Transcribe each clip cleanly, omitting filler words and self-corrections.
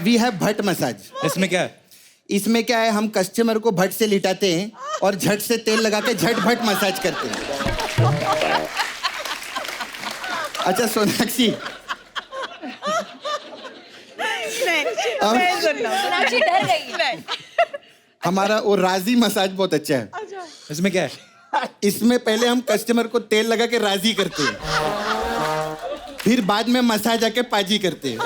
We have भट्ट massage. इसमें क्या है? इसमें क्या है, हम कस्टमर को भट्ट से लिटाते हैं और झट से तेल लगा के झट भट्ट मसाज करते हैं। अच्छा सोनाक्षी, सोनाक्षी डर गई। हमारा वो राजी मसाज बहुत अच्छा है। इसमें क्या है? इसमें पहले हम कस्टमर को तेल लगा के राजी करते हैं, फिर बाद में मसाज आके पाजी करते हैं।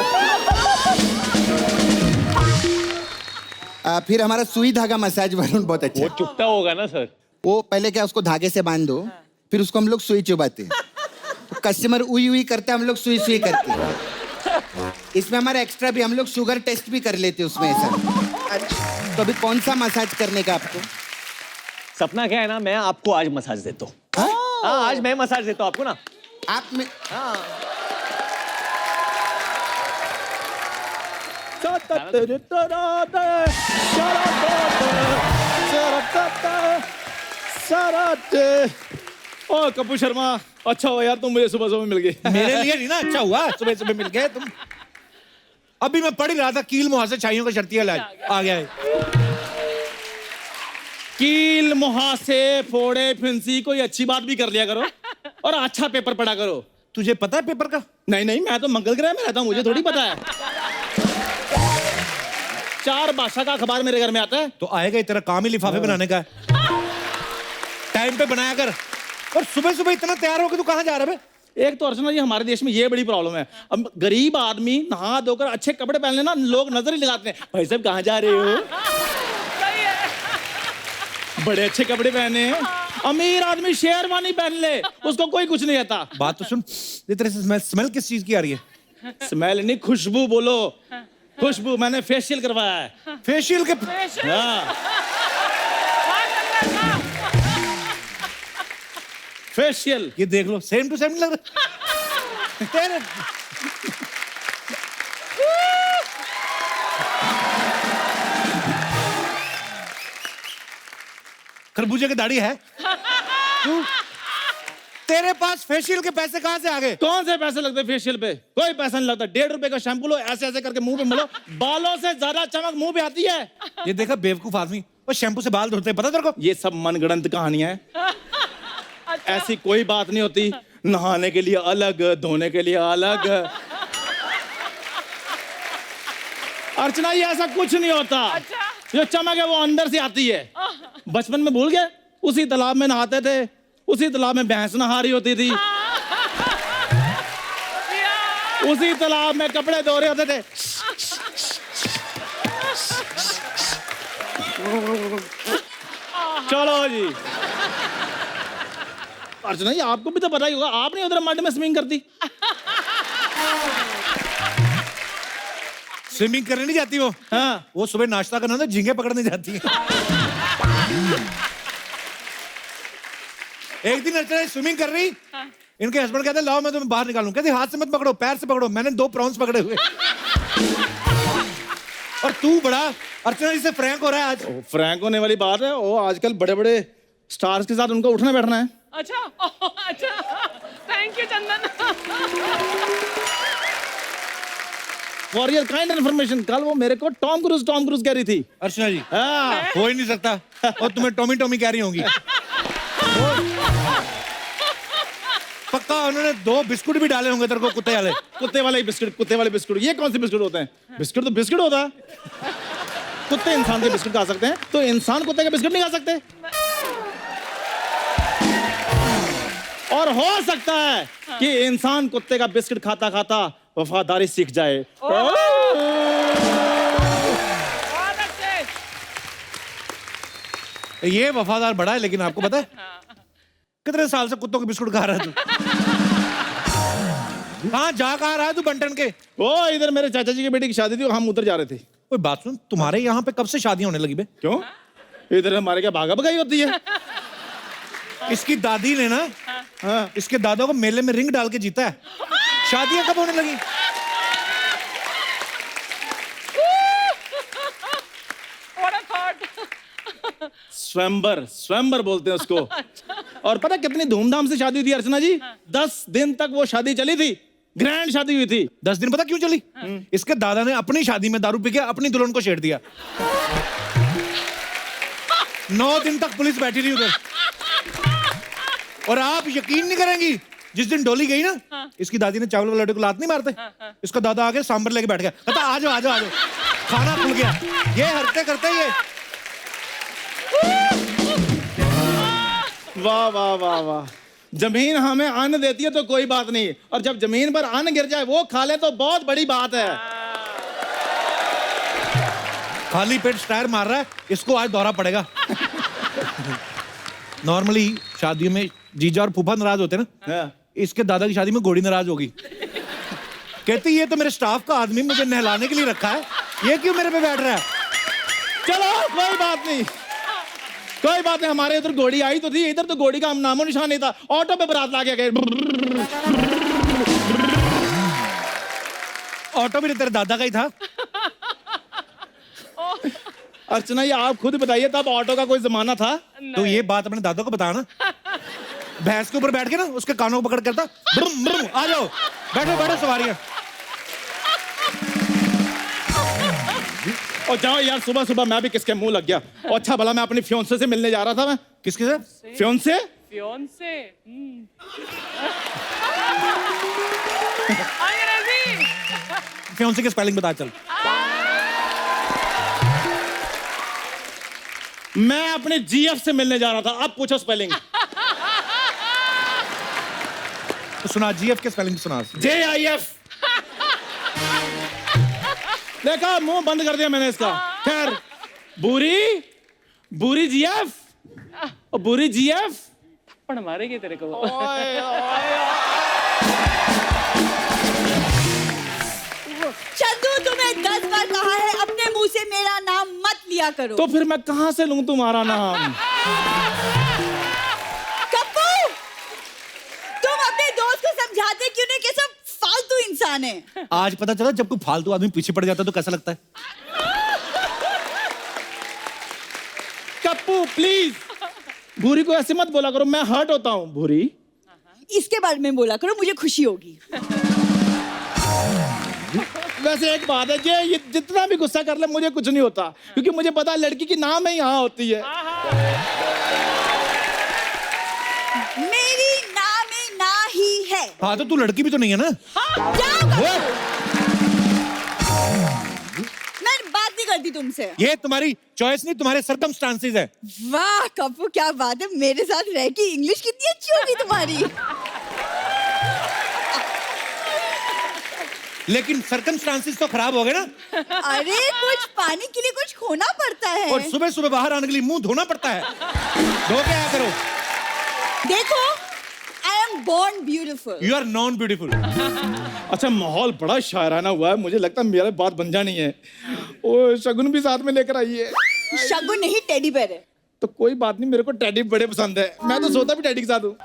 फिर हमारा सुई धागा मसाज वरुण बहुत अच्छा वो है। चुपता होगा ना सर? वो पहले क्या, उसको धागे से बांध दो, फिर उसको हम लोग सुई चुबाते हैं। तो कस्टमर उई उई करते हैं, हम लोग सुई सुई करते हैं। इसमें हमारा एक्स्ट्रा भी हम लोग शुगर टेस्ट भी कर लेते हैं उसमें ऐसा। तो अभी कौन सा मसाज करने का आपको? सपना क्या है ना, मैं आपको आज मसाज देता हूँ। हाँ, आज मैं मसाज देता हूँ आपको ना। आप में ओ कपूर शर्मा, अच्छा हुआ यार तुम मुझे सुबह सुबह मिल गए। मेरे लिए नहीं ना, अच्छा हुआ सुबह सुबह मिल गए तुम। अभी मैं पढ़ ही रहा था, कील मुहासे चाहियों का शर्तिया इलाज आ गया है। कील मुहासे फोड़े फिंसी कोई अच्छी बात भी कर लिया करो और अच्छा पेपर पढ़ा करो। तुझे पता है पेपर का? नहीं नहीं, मैं तो मंगल ग्रह में रहता हूँ, मुझे थोड़ी पता है। 4 भाषा का अखबार मेरे घर में आता है। तो आएगा ही, तेरा काम ही लिफाफे बनाने का है। टाइम पे बनाया कर। और सुबह सुबह इतना तैयार होकर तू कहाँ जा रहा है? एक तो अर्चना जी, हमारे देश में ये बड़ी प्रॉब्लम है। अब गरीब आदमी नहा धोकर अच्छे कपड़े पहन लेना, लोग नजर ही लगाते हैं, भाई साहब कहाँ जा रहे हो? बड़े अच्छे कपड़े पहने हैं। अमीर आदमी शेरवानी पहन ले, उसको कोई कुछ नहीं आता। बात तो सुन, ये तेरे से स्मेल किस चीज की आ रही है? स्मेल नहीं, खुशबू बोलो। खुशबू, मैंने फेशियल करवाया है। फेशियल के? हाँ, फेशियल। ये देख लो, सेम टू सेम लग रहा तेरे। खरबूजे की दाढ़ी है तू? तेरे पास फेशियल के पैसे कहां से आ गए? कौन से पैसे लगते फेशियल पे? कोई पैसा नहीं लगता। 1.5 रुपए का शैम्पू लो, ऐसे ऐसे करके मुंह पे मलो, बालों से ज्यादा चमक मुंह पे आती है। ये देखा बेवकूफ आदमी, और शैम्पू से बाल धोते हैं, पता तेरे को? ये सब मनगढ़ंत कहानियां हैं। ऐसी कोई बात नहीं होती। नहाने के लिए अलग, धोने के लिए अलग। अर्चना, ये ऐसा कुछ नहीं होता। जो चमक है वो अंदर से आती है। बचपन में भूल गए, उसी तालाब में नहाते थे, उसी तालाब में भैंस नहा रही होती थी, उसी तालाब में कपड़े धो रहे होते थे। चलो जी। अर्चना जी, आपको भी तो पता ही होगा, आप नहीं उधर मड में स्विमिंग करती? स्विमिंग करने नहीं जाती वो? हाँ, वो सुबह नाश्ता करना तो झींगे पकड़ने जाती है। एक दिन अर्चना स्विमिंग कर रही, इनके हस्बैंड कहते लाओ मैं तुम्हें बाहर निकालूं। कहते हाथ से मत पकड़ो, पैर से पकड़ो। मैंने 2 प्रॉन्स पकड़े हुए। और तू बड़ा अर्चना जी से फ्रैंक हो रहा है आज। फ्रैंक होने वाली बात है। वो आजकल बड़े बड़े स्टार्स के साथ उनको उठना बैठना है। अच्छा अच्छा, thank you Chandan. For your kind information, कल वो मेरे को टॉम क्रूज कह रही थी। अर्चना जी हाँ, हो ही नहीं सकता। और तुम्हें टॉमी कह रही होंगी। पक्का उन्होंने 2 बिस्कुट भी डाले होंगे तेरे को, कुत्ते वाले। कुत्ते वाले बिस्कुट, कुत्ते वाले बिस्कुट। ये कौन से बिस्कुट होते हैं? बिस्कुट तो बिस्कुट होता है। कुत्ते इंसान के बिस्कुट खा सकते हैं, तो इंसान कुत्ते के बिस्कुट नहीं खा सकते? और हो सकता है कि इंसान कुत्ते का बिस्कुट खाता खाता वफादारी सीख जाए। ये वफादार बड़ा है, लेकिन आपको पता है कितने साल से कुत्तों के बिस्कुट खा रहा है तू? कहाँ जा कहाँ रहा है तू बंटन के? ओ, इधर मेरे चाचा जी की बेटी की शादी थी, हम उधर जा रहे थे। कोई बात सुन, तुम्हारे यहाँ पे कब से शादियां होने लगी बे? क्यों? इधर हमारे क्या भागा भगाई होती है? इसकी दादी ने ना, हाँ, इसके दादा को मेले में रिंग डाल के जीता है। शादियां कब होने लगी? स्वयंवर बोलते हैं उसको। और पता कितनी धूमधाम से शादी हुई थी अर्चना जी? 10 दिन तक वो शादी चली थी। ग्रैंड शादी हुई थी। 10 दिन पता क्यों चली? इसके दादा ने अपनी शादी में दारू पी के अपनी दुल्हन को छेड़ दिया। 9 दिन तक पुलिस बैठी रही उधर। और आप यकीन नहीं करेंगी, जिस दिन डोली गई ना, इसकी दादी ने चावल वाले लड्डू को लात नहीं मारते, इसका दादा आके सांबर लेके बैठ गया, कहता आ जाओ आ जाओ आ जाओ, खाना खुल गया। ये हरते करते ये वाह वाह वाह वाह। जमीन हमें अन्न देती है तो कोई बात नहीं, और जब जमीन पर अन्न गिर जाए वो खा ले तो बहुत बड़ी बात है। खाली पेट स्टायर मार रहा है, इसको आज दौरा पड़ेगा। नॉर्मली शादियों में जीजा और फूफा नाराज होते हैं ना, इसके दादा की शादी में घोड़ी नाराज होगी। कहती ये तो मेरे स्टाफ का आदमी मुझे नहलाने के लिए रखा है, ये क्यों मेरे पे बैठ रहा है? चलो कोई बात नहीं, कोई बात नहीं। हमारे इधर घोड़ी आई तो थी, इधर तो घोड़ी का नामो निशान नहीं था। ऑटो पे बारात ला के गए। ऑटो भी तेरे दादा का ही था। अर्चना ये आप खुद बताइए, तब ऑटो का कोई जमाना था? तो ये बात अपने दादा को बताना। भैंस के ऊपर बैठ के ना उसके कानों को पकड़ करता, ब्रुम ब्रुम, आ जाओ बैठो बैठो सवारियां। और जाओ यार, सुबह सुबह मैं भी किसके मुंह लग गया। और अच्छा भला मैं अपनी फियोंसे से मिलने जा रहा था। मैं किसके साथ? फियोंसे। फियोंसे अंग्रेजी। फियोंसे की स्पेलिंग बता चल। मैं अपने जीएफ से मिलने जा रहा था, अब पूछो स्पेलिंग। तो सुना, जीएफ के स्पेलिंग सुना। JIF। देखा, मुंह बंद कर दिया मैंने इसका। खैर, बुरी बुरी GF और बुरी GF पण मारेंगे तेरे को। चंदू, तुम्हें 10 बार कहा है अपने मुंह से मेरा नाम मत लिया करो। तो फिर मैं कहां से लूं तुम्हारा नाम? कप्पू, तुम अपने दोस्त को समझाते क्यों नहीं कि सब फालतू इंसान है? आज पता चला जब कोई फालतू आदमी पीछे पड़ जाता है तो कैसा लगता है। कप्पू प्लीज, भूरी को ऐसे मत बोला करो, मैं हर्ट होता हूं। भूरी, इसके बारे में बोला करो, मुझे खुशी होगी। वैसे एक बात है, ये जितना भी गुस्सा कर ले मुझे कुछ नहीं होता, क्योंकि मुझे पता है लड़की की नाम ही यहाँ होती है। मेरी ना में ना ही है। हाँ तो तू लड़की भी तो नहीं है ना। जाओ कप्पू। मैं बात नहीं करती तुमसे। ये तुम्हारी चॉइस नहीं, तुम्हारे सर्कमस्टांसेस है। वाह कप्पू, क्या बात है, मेरे साथ रह के इंग्लिश कितनी अच्छी होगी तुम्हारी। लेकिन सर्कमस्टांसेस तो खराब हो गए ना। अरे कुछ पाने के लिए कुछ खोना पड़ता है। और सुबह सुबह बाहर आने के लिए मुंह धोना पड़ता है। धो के आया करो। देखो, I am born beautiful. You are non beautiful. अच्छा, माहौल बड़ा शायराना हुआ है, मुझे लगता है मेरा बात बन जानी है। ओ शगुन भी साथ में लेकर आई है। शगुन नहीं, टेडी बेयर है। तो कोई बात नहीं, मेरे को टैडी बड़े पसंद है, मैं तो सोता भी टैडी के साथ हूँ।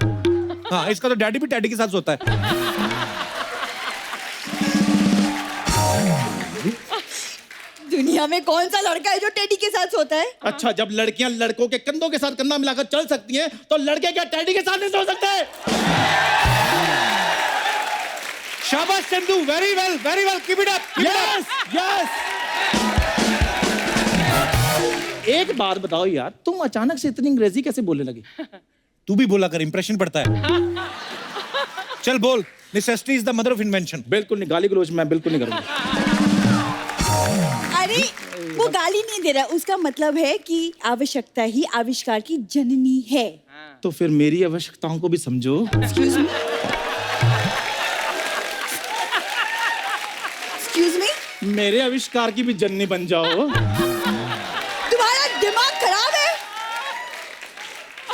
हाँ, इसका तो डैडी भी डैडी के साथ सोता है। दुनिया में कौन सा लड़का है जो टेडी के साथ सोता है? अच्छा, जब लड़कियां लड़कों के कंधों के साथ कंधा मिलाकर चल सकती हैं, तो लड़के क्या टैडी के साथ नहीं सो सकते? शाबाश Chandu, very well, keep it up. Yes yes. एक बात बताओ यार, तुम अचानक से इतनी अंग्रेजी कैसे बोलने लगी? तू भी बोला कर, इंप्रेशन पड़ता है। चल बोल, necessity is the mother of invention. बिल्कुल नहीं, गाली गलौज मैं बिल्कुल नहीं करूंगा। अरे वो गाली नहीं दे रहा, उसका मतलब है कि आवश्यकता ही आविष्कार की जननी है। तो फिर मेरी आवश्यकताओं को भी समझो। एक्सक्यूज मी, मेरे आविष्कार की भी जननी बन जाओ। तुम्हारा दिमाग खराब है।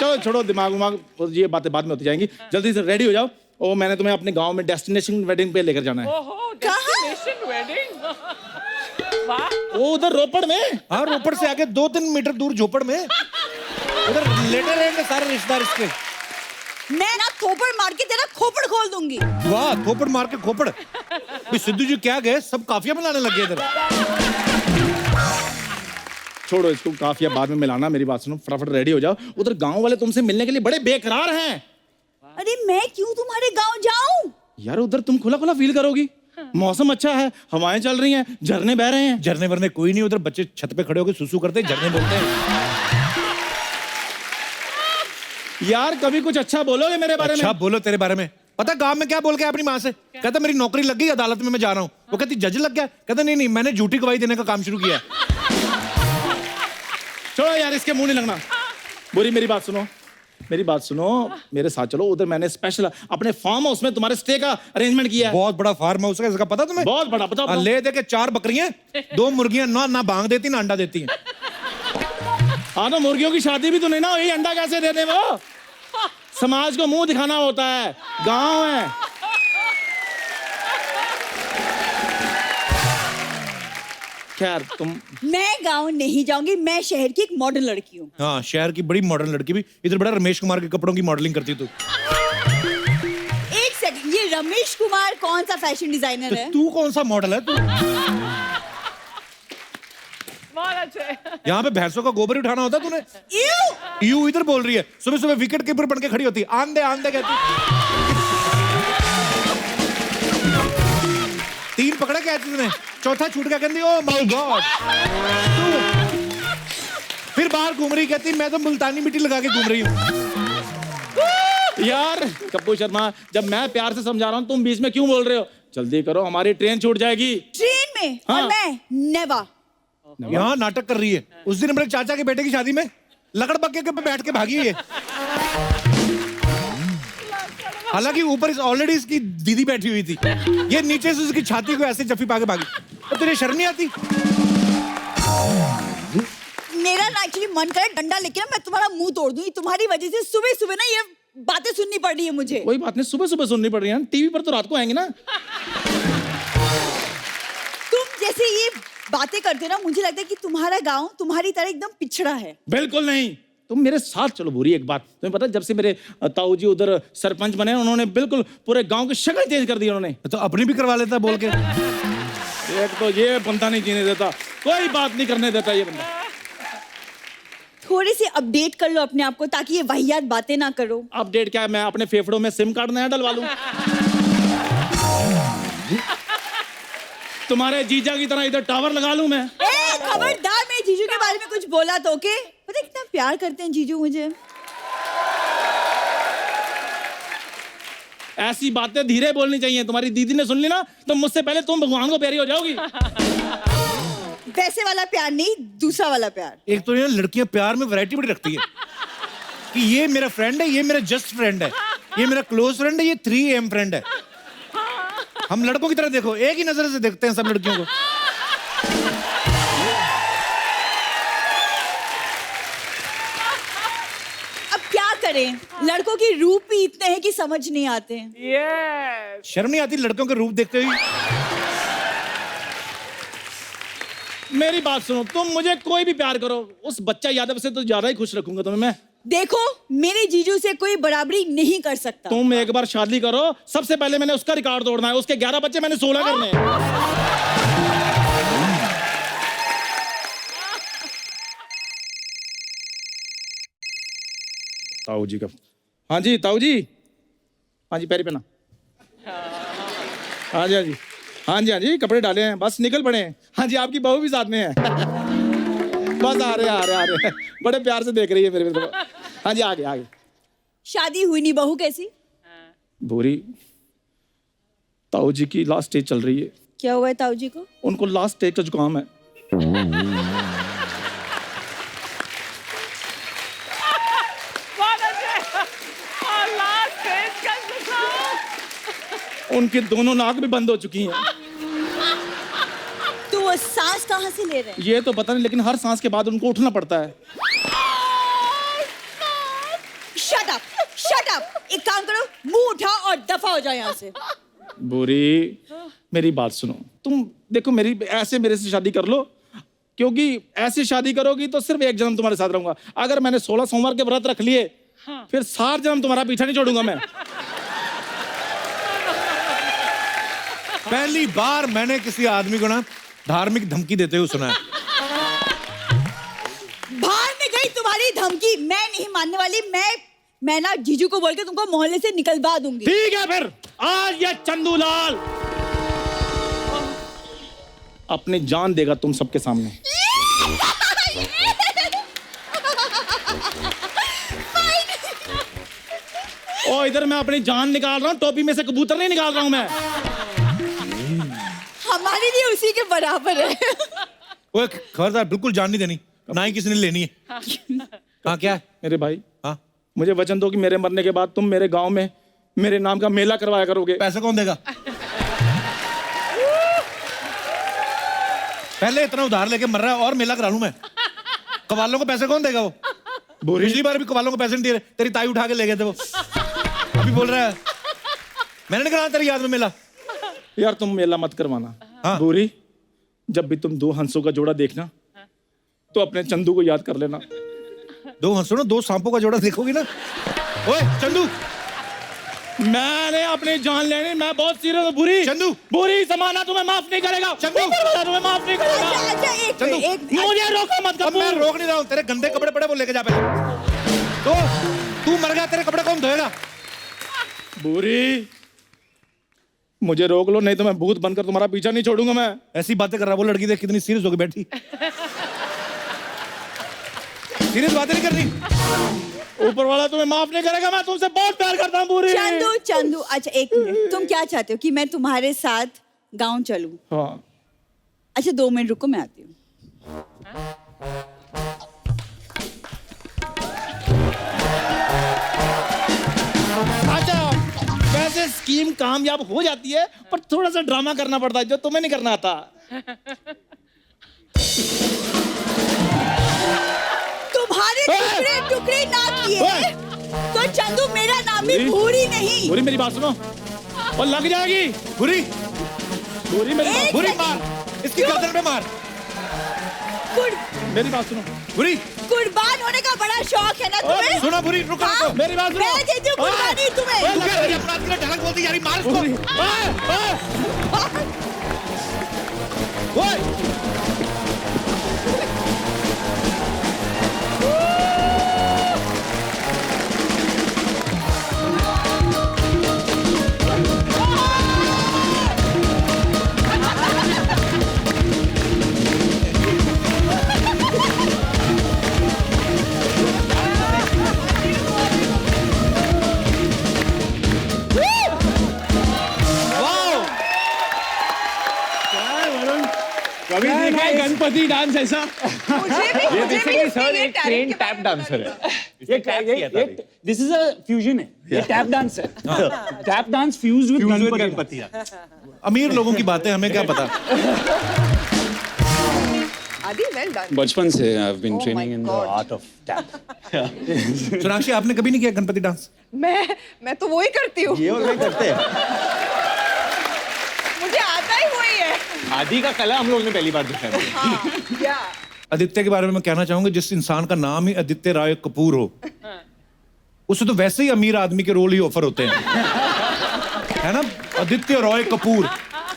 चलो छोड़ो दिमाग उमाग, ये बातें बाद में होती जाएंगी। जल्दी से रेडी हो जाओ। ओ, मैंने तुम्हें अपने गांव में डेस्टिनेशन वेडिंग पे लेकर जाना है। ओहो, डेस्टिनेशन वेडिंग। वाह। ओ, उधर रोपड़ में। हाँ, रोपड़ से आगे 2-3 मीटर दूर झोपड़ में, उधर लेटे रहेंगे सारे रिश्तेदार इसके। मैं ना थोपड़ मार के तेरा खोपड़ खोल दूंगी। वाह, थोपड़ मार के खोपड़। भाई सिद्धू जी क्या गए, सब काफिया बनाने लगे इधर। छोड़ो इसको, काफिया बाद में मिलाना। मेरी बात सुनो, फटाफट रेडी हो जाओ। उधर गांव वाले तुमसे मिलने के लिए बड़े बेकरार हैं। अरे मैं क्यों तुम्हारे गांव जाऊं? यार उधर तुम खुला खुला फील करोगी, मौसम अच्छा है, हवाएं चल रही हैं, झरने बह रहे हैं। झरने वरने कोई नहीं, उधर बच्चे छत पे खड़े होकर सुसु करते हैं, झरने बोलते हैं। यार कभी कुछ अच्छा बोलोगे मेरे बारे अच्छा में? बोलो तेरे बारे में। पता गांव में क्या बोल के आया अपनी माँ से? कहता मेरी नौकरी लग गई, अदालत में मैं जा रहा हूँ। वो कहती जज लग गया? कहता नहीं नहीं, मैंने झूठी गवाही देने का काम शुरू किया है। छोड़ो यार, इसके मुंह नहीं लगना। बुरी मेरी बात सुनो, मेरी बात सुनो, मेरे साथ चलो। उधर मैंने स्पेशल अपने फार्म हाउस में तुम्हारे स्टे का अरेंजमेंट किया है। बहुत बड़ा फार्म हाउस है, इसका पता तुम्हें? बहुत बड़ा, बताओ हाँ, ले दे के 4 बकरियां, 2 मुर्गियां, ना भांग देती ना अंडा देती हैं। हाँ तो मुर्गियों की शादी भी तो नहीं ना, यही अंडा कैसे दे दे वो? समाज को मुंह दिखाना होता है, गांव है। खैर तुम, मैं गांव नहीं जाऊंगी, मैं शहर की एक मॉडर्न लड़की हूँ। हाँ, शहर की बड़ी मॉडर्न लड़की भी। इधर बड़ा रमेश कुमार के कपड़ों की मॉडलिंग करती तू। एक सेकंड, ये रमेश कुमार कौन सा फैशन डिजाइनर है? तू कौन सा मॉडल है तू? बहुत अच्छे। यहाँ पे भैंसों का गोबर ही उठाना होता है तूने? Ew! यू इधर बोल रही है, सुबह सुबह विकेट कीपर बन के खड़ी होती है, आंदे कहती। 3 पकड़ा क्या तुमने, चौथा छूट गया, कहती ओ माय गॉड। फिर बाहर घूम रही, कहती मैं तो मुल्तानी मिट्टी लगा के घूम रही हूँ। यार कप्पू शर्मा, जब मैं प्यार से समझा रहा हूँ तुम बीच में क्यों बोल रहे हो? जल्दी करो, हमारी ट्रेन छूट जाएगी। ट्रेन में? हाँ। और मैं नेवर। यहाँ नाटक कर रही है। उस दिन मेरे चाचा के बेटे की शादी में लकड़ बक्के के पे बैठ के भागी है। हालांकि ऊपर ऑलरेडी इसकी दीदी बैठी हुई थी, ये नीचे से उसकी छाती को ऐसे जफ्फी पाके भागी। तो तुझे शर्म नहीं आती? मेरा ना एक्चुअली मन करे डंडा लेके ना मैं तुम्हारा मुंह तोड़ दूंगी। तुम्हारी वजह से सुबह सुबह ना ये बातें सुननी पड़ रही है मुझे। कोई बात नहीं, सुबह सुबह सुननी पड़ रही है, टीवी पर तो रात को आएंगे ना। तुम जैसे ये बातें करते हो ना, मुझे लगता है कि तुम्हारा गांव तुम्हारी तरह एकदम पिछड़ा है। बिल्कुल नहीं, तुम मेरे साथ चलो। बुरी एक बात तुम्हें पता है, जब से मेरे ताऊ जी उधर सरपंच बने, उन्होंने बिल्कुल पूरे गांव की शक्ल चेंज कर दी उन्होंने। तो अपनी भी करवा लेता बोल के। एक तो ये बंदा नहीं जीने देता, कोई बात नहीं करने देता ये बंदा। थोड़ी सी अपडेट कर लो अपने आप को, ताकि ये वाहियात बातें ना करो। अपडेट क्या है, मैं अपने फेफड़ों में सिम कार्ड नया डलवा लूं। तुम्हारे जीजा की तरह इधर टावर लगा लूं मैं। खबरदार, मैं जीजू के बारे में कुछ बोला तो ओके? पता है कितना प्यार करते हैं जीजू मुझे। ऐसी बातें धीरे बोलनी चाहिए। तुम्हारी दीदी ने सुन ली ना तो मुझसे पहले तुम भगवान को प्यारी हो जाओगी। वैसे वाला प्यार नहीं, दूसरा वाला प्यार। एक तो ये लड़कियां प्यार में वैरायटी बड़ी रखती है कि ये मेरा फ्रेंड है, ये मेरा जस्ट फ्रेंड है, ये मेरा क्लोज फ्रेंड है, ये 3M फ्रेंड है। हम लड़कों की तरह देखो, एक ही नजर से देखते हैं सब लड़कियों को। अब क्या करें, लड़कों की रूप भी इतने हैं कि समझ नहीं आते हैं। Yes. शर्म नहीं आती लड़कों के रूप देखते हुए? मेरी बात सुनो, तुम मुझे कोई भी प्यार करो, उस बच्चा यादव से तो ज्यादा ही खुश रखूंगा तुम्हें मैं। देखो, मेरे जीजू से कोई बराबरी नहीं कर सकता। तुम एक बार शादी करो, सबसे पहले मैंने उसका रिकॉर्ड तोड़ना है। उसके 11 बच्चे, मैंने 16 करने हैं। ताऊ जी का, हाँ जी ताऊ जी, हाँ जी पैरी पहना, हाँ जी हाँ जी हाँ जी हाँ जी, कपड़े डाले हैं, बस निकल पड़े हैं। हाँ जी, आपकी बहू भी साथ में है। बस आ रहे बड़े प्यार से देख रही है मेरे को। हाँ जी, आगे आगे। शादी हुई नहीं, बहू कैसी? भूरी, ताऊ जी की लास्ट स्टेज चल रही है। क्या हुआ है ताऊ जी को? उनको लास्ट स्टेज का जुकाम है। बहुत अच्छे। और last stage का जुकाम। उनकी दोनों नाक भी बंद हो चुकी हैं। तो वो सांस कहाँ से ले रहे हैं? ये तो पता नहीं, लेकिन हर सांस के बाद उनको उठना पड़ता है। Shut up, shut up. एक काम करो, मुंह उठाओ और दफा हो जाओ यहाँ से। बुरी, मेरी बात सुनो। तुम देखो, मेरी ऐसे मेरे से शादी कर लो, क्योंकि ऐसे शादी करोगी तो सिर्फ एक जन्म तुम्हारे साथ रहूंगा। अगर मैंने 16 सोमवार के व्रत रख लिए, फिर 7 जन्म तुम्हारा पीछा नहीं छोड़ूंगा मैं। पहली बार मैंने किसी आदमी को ना धार्मिक धमकी देते हुए सुना है। बाहर में गई तुम्हारी धमकी, मैं नहीं मानने वाली। मैं मैं ना जीजू को बोल के तुमको मोहल्ले से निकलवा दूंगी। ठीक है फिर, आज ये चंदूलाल अपनी जान देगा तुम सबके सामने। ओ इधर मैं अपनी जान निकाल रहा हूँ, टोपी में से कबूतर नहीं निकाल रहा हूँ मैं। हमारे लिए उसी के बराबर है। ओए खबरदार, बिल्कुल जान नहीं देनी, ना ही किसी ने लेनी है। हाँ क्या है? मेरे भाई, हाँ मुझे वचन दो कि मेरे मरने के बाद तुम मेरे गांव में मेरे नाम का मेला करवाया करोगे। पैसे कौन देगा? पहले इतना उधार लेके मर रहा है और मेला करा लूं मैं? कवालों को पैसे कौन देगा? वो पिछली बार भी कवालों को पैसे नहीं दे रहे, तेरी ताई उठा के ले गए थे वो। अभी बोल रहा है मैंने नहीं कराया तेरी याद में मेला। यार तुम मेला मत करवाना। हाँ। बोरी, जब भी तुम 2 हंसों का जोड़ा देखना तो अपने चंदू को याद कर लेना। 2 हंसों ना 2 सांपों का जोड़ा देखोगी ना। ओए चंदू, मैंने अपनी जान लेनी, मैं बहुत सीरियस हूँ। बुरी चंदू, बुरी समाना तुम्हें माफ नहीं करेगा। चंदू, तुम्हें माफ नहीं करेगा। अच्छा एक चंदू, मिनट, मुझे रोको मत अब मैं कपूर। रोक नहीं रहा हूँ, तेरे गंदे कपड़े पड़े वो लेके जा पहले। तो तू मर गया, तेरे कपड़े कौन धोएगा? बुरी, मुझे रोक लो, नहीं तो मैं भूत बनकर तुम्हारा पीछा नहीं छोड़ूंगा मैं। ऐसी बातें कर रहा, वो लड़की देख कितनी सीरियस होकर बैठी। सीरियस बातें नहीं करनी। ऊपर वाला तुम्हें माफ नहीं करेगा, मैं तुमसे बहुत प्यार करता हूँ बुरी। चंदू अच्छा एक मिनट, तुम क्या चाहते हो कि मैं तुम्हारे साथ गांव चलूं? हाँ। अच्छा 2 मिनट रुको, मैं आती हूँ। अच्छा, वैसे स्कीम कामयाब हो जाती है, पर थोड़ा सा ड्रामा करना पड़ता है जो तुम्हें नहीं करना आता। तुम्हारे टुकड़े टुकड़े ना किए तो चंदू मेरा नाम भी भूरी नहीं। बुरी मेरी बात सुनो, और लग जाएगी। बुरी बुरी मेरी बात, एक बुरी सेकंड। मार, इसकी गर्दन पे मार। मेरी बात सुनो। बुरी कुर्बान होने का बड़ा शौक है ना तुम्हें? सुना बुरी, रुको हाँ, रुको। मेरी बात सुनो। मैं देती हूँ कुर्बानी तुम्हें। तू क्या रही अपराध के लिए ढलक बोलती यारी, मार इसको। बुरी, ओए कभी देखा है गणपति डांस ऐसा? मुझे भी सर एक ट्रेन टैप डांसर है। ये टैप किया था अभी। दिस इज अ फ्यूजन है, ये टैप डांस है। Tap dance fuse with Ganpati. अमीर लोगों की बातें हमें क्या पता। आदि वेल डन। बचपन से I have been Oh training my in the God. Art of tap. Sonakshi, आपने कभी नहीं किया गणपति डांस? मैं तो वही करती हूँ, ये और मैं करते हैं। मुझे आता ही वही है। आदि का कला हम लोगों ने पहली बार देखा है। हाँ, क्या? आदित्य के बारे में मैं कहना चाहूंगा, जिस इंसान का नाम ही आदित्य राय कपूर हो, उसे तो वैसे ही अमीर आदमी के रोल ही ऑफर होते हैं, है ना? आदित्य रॉय कपूर।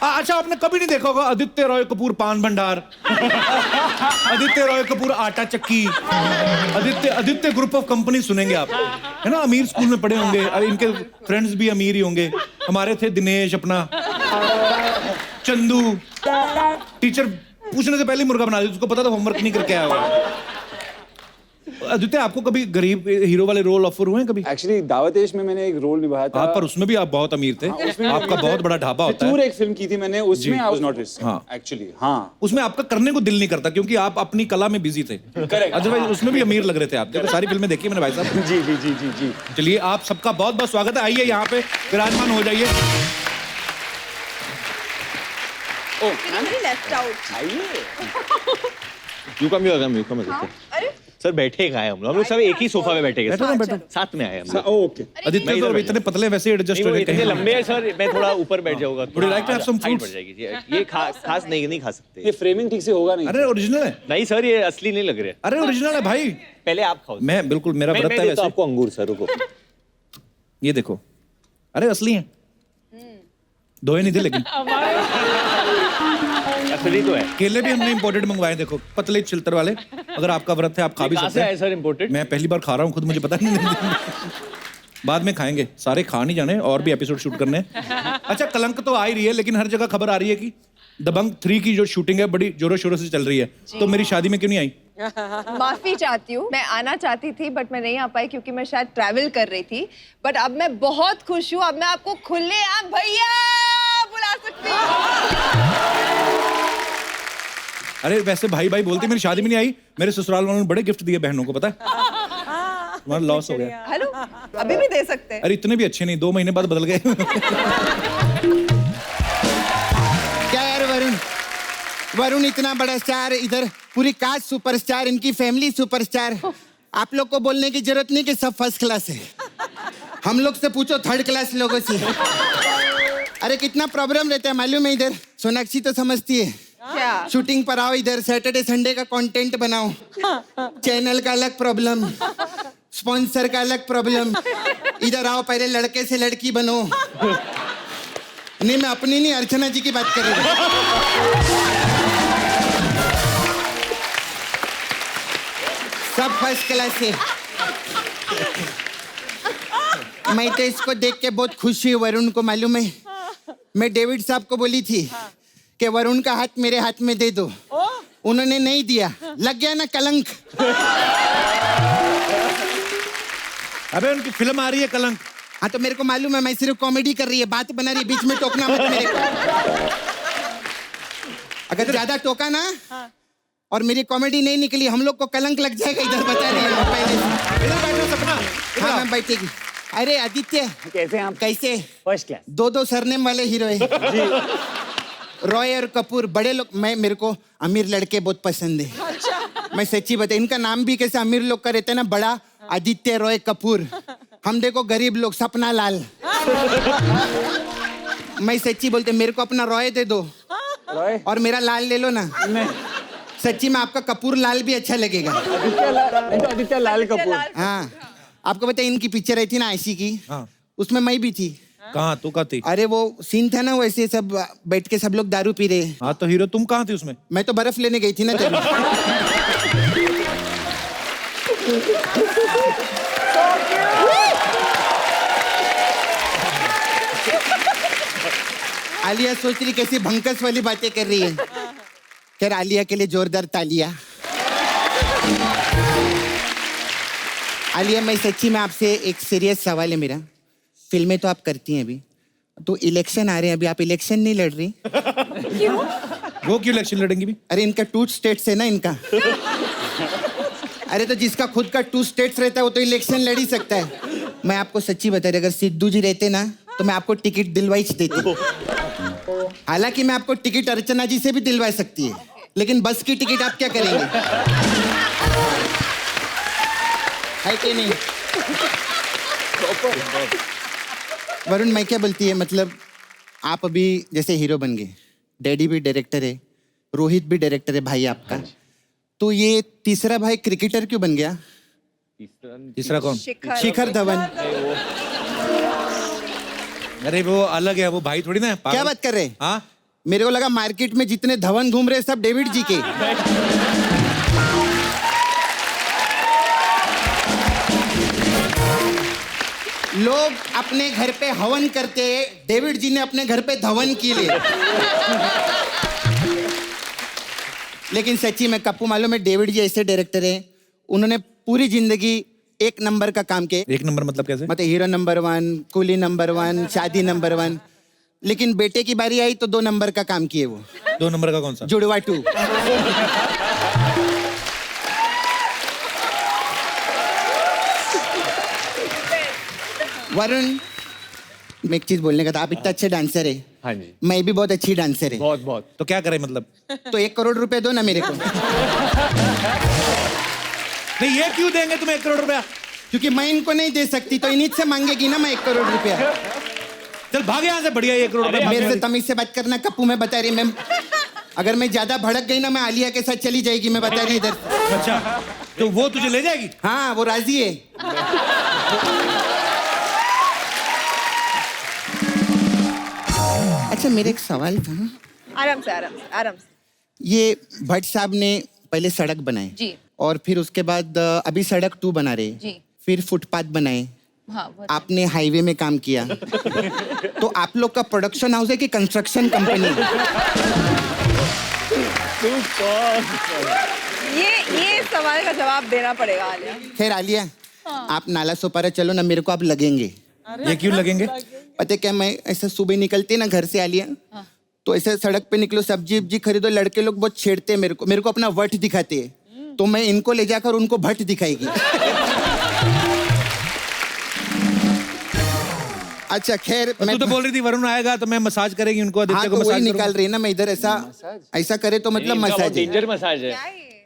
अच्छा, आपने कभी नहीं देखा होगा आदित्य रॉय कपूर पान भंडार, आदित्य रॉय कपूर आटा चक्की, आदित्य ग्रुप ऑफ कंपनी सुनेंगे आप, है ना? अमीर स्कूल में पढ़े होंगे, इनके फ्रेंड्स भी अमीर ही होंगे। हमारे थे दिनेश, अपना चंदू, टीचर पूछने से पहले ही मुर्गा बना दिया, उसको पता था होमवर्क नहीं करके आया होगा। आदित्य, आपको कभी गरीब हीरो वाले रोल ऑफर हुए हैं कभी? एक्चुअली दावतेश में मैंने एक रोल निभाया था। आप पर उसमें भी आप बहुत अमीर थे, आपका बहुत बड़ा ढाबा होता फितूर है। एक फिल्म की थी मैंने, उसमें आई वाज नॉट हाँ। एक्चुअली। हाँ, उसमें आपका करने को दिल नहीं करता क्योंकि आप अपनी कला में बिजी थे। अदरवाइज उसमें भी अमीर लग रहे थे आप। देखो, सारी फिल्में देखी मैंने भाई साहब। जी जी जी जी जी। चलिए, आप सबका बहुत बहुत स्वागत है। आइए यहाँ पे विराजमान हो जाइए। Left out. यू कम अरे सर, बैठे कहाँ हैं हम लोग सब एक ही सोफा पे बैठे बैठो ना, बैठो। साथ में आए हम लोग। ओके। आदित्य मैं तो इधर इतने पतले वैसे एडजस्ट नहीं, हो वो गए इतने कहीं। लंबे हैं सर, मैं थोड़ा ऊपर बैठ जाऊंगा। Would you like to have some height fruits? बढ़ जाएगी। ये खास नहीं खा सकते। ये फ्रेमिंग ठीक से होगा नहीं। अरे ओरिजिनल है, नहीं सर, ये असली नहीं लग रहे। अरे ओरिजिनल है भाई। पहले आप खाओ। मैं बिल्कुल, मेरा मैं व्रत है देता वैसे। हूं आपको अंगूर सर, रुको। ये देखो, अरे असली है, धोए नहीं थे लेकिन। असली तो है। केले भी हमने इंपोर्टेड मंगवाए, देखो पतले छिलतर वाले। अगर आपका व्रत है आप खा भी कहाँ सकते से हैं। आए सर इम्पोर्टेड? मैं पहली बार खा रहा हूँ खुद, मुझे पता नहीं। बाद में खाएंगे, सारे खा नहीं जाने, और भी एपिसोड शूट करने हैं। अच्छा, कलंक तो आ ही रही है, लेकिन हर जगह खबर आ रही है कि दबंग 3 की जो शूटिंग है बड़ी जोरों शोरों से चल रही है, तो मेरी शादी में क्यों नहीं आई? माफी चाहती हूँ, मैं आना चाहती थी बट मैं नहीं आ पाई क्योंकि मैं शायद ट्रैवल कर रही थी। बट अब मैं बहुत खुश हूँ, अब मैं आपको खुलेआम भैया बुला सकती हूँ। अरे वैसे भाई भाई बोलती, मेरी शादी में नहीं आई। मेरे ससुराल वालों ने बड़े गिफ्ट दिए बहनों को, पता है? तुम्हारा लॉस हो गया। हेलो, अभी भी दे सकते हैं। अरे इतने भी अच्छे नहीं, 2 महीने बाद बदल गए। क्या यार वरुण इतना बड़ा स्टार, इधर पूरी कास्ट सुपरस्टार, इनकी फैमिली सुपरस्टार। आप लोग को बोलने की जरूरत नहीं कि सब फर्स्ट क्लास है। हम लोग से पूछो थर्ड क्लास लोगों से। अरे कितना प्रॉब्लम रहता है मालूम है इधर? सोनाक्षी तो समझती है। क्या? शूटिंग पर आओ इधर, सैटरडे संडे का कंटेंट बनाओ, चैनल का अलग प्रॉब्लम, स्पॉन्सर का अलग प्रॉब्लम। इधर आओ, पहले लड़के से लड़की बनो। नहीं, मैं अपनी नहीं, अर्चना जी की बात कर रही हूँ। सब फर्स्ट क्लास है। मैं तो इसको देख के बहुत खुश हुई। वरुण को मालूम है, मैं डेविड साहब को बोली थी कि वरुण का हाथ मेरे हाथ में दे दो, उन्होंने नहीं दिया। लग गया ना कलंक। अबे उनकी फिल्म आ रही है कलंक। हाँ तो मेरे को मालूम है, मैं सिर्फ कॉमेडी कर रही है, बात बना रही है, बीच में टोकना मत मेरे को। अगर ज्यादा टोका ना और मेरी कॉमेडी नहीं निकली, हम लोग को कलंक लग जाएगा। इधर बता रही हूँ पहले। इधर बैठो सपना। हाँ मैं बैठेगी। अरे आदित्य, कैसे हैं आप? कैसे? First class. 2 सरनेम वाले हीरो है, रॉय और कपूर। बड़े लोग, मेरे को अमीर लड़के बहुत पसंद है। मैं सच्ची बता, इनका नाम भी कैसे अमीर लोग का रहता है ना, बड़ा आदित्य रॉय कपूर। हम देखो गरीब लोग, सपना लाल। मैं सच्ची बोलते, मेरे को अपना रॉय दे दो रॉय और मेरा लाल ले लो ना। सच्ची में आपका कपूर लाल भी अच्छा लगेगा। आदित्य लाल कपूर। हाँ, आपको पता है इनकी पिक्चर आई थी ना आयशी की, हाँ। उसमें मैं भी थी। कहाँ तू कहाँ थी? अरे वो सीन था ना, वैसे सब बैठ के सब लोग दारू पी रहे। हाँ तो हीरो तुम कहाँ थी उसमें? मैं तो बर्फ लेने गई थी ना तभी। आलिया सोच रही कैसी भंकस वाली बातें कर रही है। खैर आलिया के लिए जोरदार तालियां। आलिया, मैं सच्ची में आपसे एक सीरियस सवाल है मेरा। फिल्में तो आप करती हैं अभी, तो इलेक्शन आ रहे हैं, अभी आप इलेक्शन नहीं लड़ रही? क्यों? वो क्यों इलेक्शन लड़ेंगी भी? अरे इनका 2 स्टेट्स है ना इनका। अरे तो जिसका खुद का 2 स्टेट्स रहता है वो तो इलेक्शन लड़ ही सकता है। मैं आपको सच्ची बता रही, अगर सिद्धू जी रहते ना तो मैं आपको टिकट दिलवा ही देती। हालांकि मैं आपको टिकट अर्चना जी से भी दिलवा सकती है, लेकिन बस की टिकट आप क्या करेंगे? है कि नहीं? वरुण, मैं क्या बोलती है, मतलब आप अभी जैसे हीरो बन गए, डैडी भी डायरेक्टर है, रोहित भी डायरेक्टर है भाई आपका, तो ये तीसरा भाई क्रिकेटर क्यों बन गया? तीसरा कौन? शिखर धवन। अरे वो अलग है, वो भाई थोड़ी ना है। क्या बात कर रहे हैं? हाँ, मेरे को लगा मार्केट में जितने धवन घूम रहे सब डेविड जी के। लोग अपने घर पे हवन करते, डेविड जी ने अपने घर पे धवन की ले। लेकिन सच्ची में कप्पू, मालूम है डेविड जी ऐसे डायरेक्टर हैं, उन्होंने पूरी जिंदगी 1 नंबर का काम किया। 1 नंबर मतलब कैसे? मतलब हीरो नंबर 1, कूली नंबर 1, शादी नंबर 1। लेकिन बेटे की बारी आई तो 2 नंबर का काम किए वो। 2 नंबर का कौन सा? जुड़वा 2। वरुण, मैं एक चीज बोलने का था, आप इतना अच्छे डांसर है। हाँ जी। मैं भी बहुत अच्छी डांसर है। बहुत बहुत। तो क्या करे मतलब? तो 1 करोड़ रुपए दो ना मेरे को। नहीं, ये क्यों देंगे तुम्हें 1 करोड़ रुपया? क्योंकि मैं इनको नहीं दे सकती, तो इन्हीं से मांगेगी ना मैं 1 करोड़ रुपया। चल भाग यहाँ से, बढ़िया 1 करोड़ रुपया। मेरे से तमीज से बात करना कप्पू, मैं बता रही। मैं अगर मैं ज्यादा भड़क गई ना, मैं आलिया के साथ चली जाएगी, मैं बता रही इधर। अच्छा, तो वो तुझे ले जाएगी? हाँ, वो राजी है। अच्छा, मेरे एक सवाल था। आराम से आराम से आराम से। ये भट्ट साहब ने पहले सड़क बनाए जी। और फिर उसके बाद अभी सड़क 2 बना रहे, जी। फिर फुटपाथ बनाए, हाँ वो आपने हाईवे में काम किया। तो आप लोग का प्रोडक्शन हाउस है कि कंस्ट्रक्शन कंपनी? ये सवाल का जवाब देना पड़ेगा आलिया। खैर आलिया, आप नाला सोपारा चलो ना, मेरे को आप लगेंगे। ये क्यों लगेंगे? पता है क्या, मैं ऐसा सुबह निकलती ना घर से आलिया, तो ऐसे सड़क पे निकलो, सब्जी वब्जी खरीदो, लड़के लोग बहुत छेड़ते हैं मेरे को अपना वट दिखाते हैं, तो मैं इनको ले जाकर उनको भट्ट दिखाएगी। अच्छा खैर, तू तो बोल रही थी वरुण आएगा तो मैं मसाज करेगी उनको, हाँ आदित्य को तो वही मसाज निकाल रही है ना, मैं इधर ऐसा करे तो मतलब मसाज है। डेंजर मसाज है।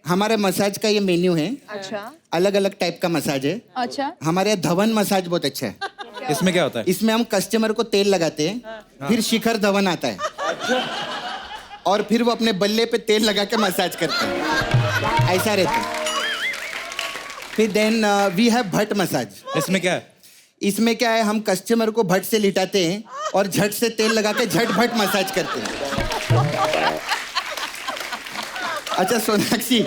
हमारे मसाज का ये मेन्यू है, अच्छा अलग अलग टाइप का मसाज है। अच्छा हमारे यहाँ धवन मसाज बहुत अच्छा है। इसमें क्या होता है? इसमें हम कस्टमर को तेल लगाते हैं, फिर शिखर धवन आता है, और फिर वो अपने बल्ले पे तेल लगा के मसाज करते हैं, ऐसा रहता है। फिर देन वी हैव भट्ट मसाज। इसमें क्या है? इसमें क्या है, हम कस्टमर को भट्ट से लिटाते हैं और झट से तेल लगा के झट भट्ट मसाज करते हैं। अच्छा सोनाक्षी,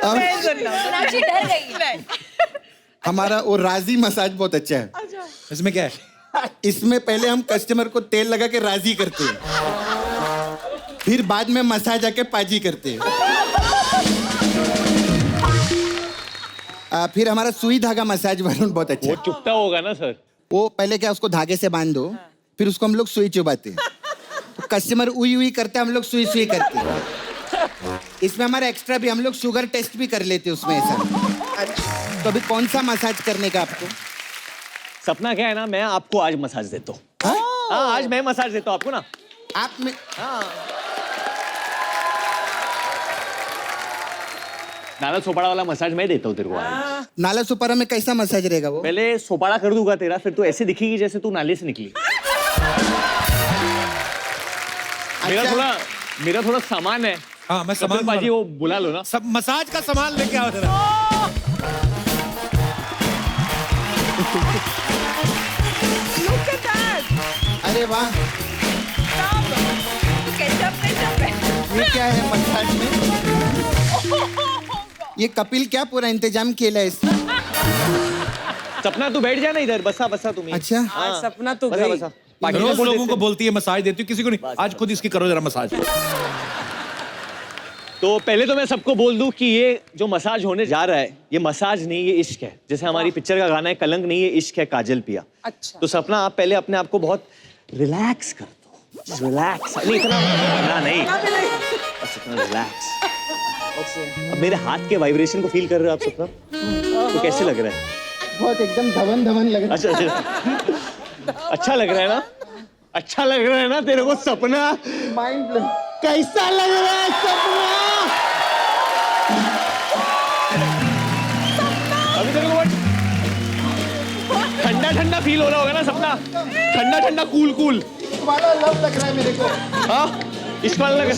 सोनाक्षी डर गई। हमारा वो राजी मसाज बहुत अच्छा है। इसमें क्या है? इसमें पहले हम कस्टमर को तेल लगा के राजी करते हैं, फिर बाद में मसाज आके पाजी करते हैं। फिर हमारा सुई धागा मसाज वरुण बहुत अच्छा वो है। चुपता होगा ना सर। वो पहले क्या, उसको धागे से बांध दो, फिर उसको हम लोग सुई चुबाते हैं, तो कस्टमर उई उई करते हैं, हम लोग सुई सुई करते हैं। इसमें हमारा एक्स्ट्रा भी, हम लोग शुगर टेस्ट भी कर लेते हैं उसमें ऐसा। तो अभी कौन सा मसाज करने का आपको? सपना क्या है ना, मैं आपको आज मसाज देता हूँ। हाँ आज मैं मसाज देता हूँ आपको ना। आप में नाला सोपाड़ा वाला मसाज मैं देता हूँ तेरे को आज। नाला सुपारा में कैसा मसाज रहेगा वो? पहले सोपाड़ा कर दूंगा तेरा, फिर तू ऐसे दिखेगी जैसे तू नाले से निकली। मेरा थोड़ा सामान है। हाँ मैं कपिल सामान पाजी वो बुला लो ना। सब मसाज का सामान लेके आओ जरा। अरे वाह, ये क्या है मसाज में? ये कपिल क्या पूरा इंतजाम केला है इसने? सपना तू बैठ जा ना इधर, बसा बसा तुम्हें। अच्छा हाँ, सपना तो बसा गई। बसा। रोज लोगों को बोलती है मसाज देती हूँ, किसी को नहीं। आज खुद इसकी करो जरा मसाज। तो पहले तो मैं सबको बोल दूं कि ये जो मसाज होने जा रहा है, ये मसाज नहीं, ये इश्क है। जैसे हमारी पिक्चर का गाना है कलंक नहीं, ये इश्क है काजल पिया। अच्छा। तो सपना आप पहले अपने आप को बहुत रिलैक्स कर दो। रिलैक्स नहीं, इतना ना नहीं, बस इतना रिलैक्स। अब मेरे हाथ के वाइब्रेशन को फील कर रहे हो आप सपना? तो कैसे लग रहा है? बहुत एकदम धवन धवन लग रहा अच्छा अच्छा लग रहा है ना? अच्छा लग रहा है ना तेरे को सपना? है। माइंड कैसा लग रहा है सपना? अभी तेरे को ठंडा ठंडा फील हो रहा होगा ना सपना? ठंडा ठंडा कूल कूल वाला लव लग रहा है मेरे को। हाँ इस वाला लग।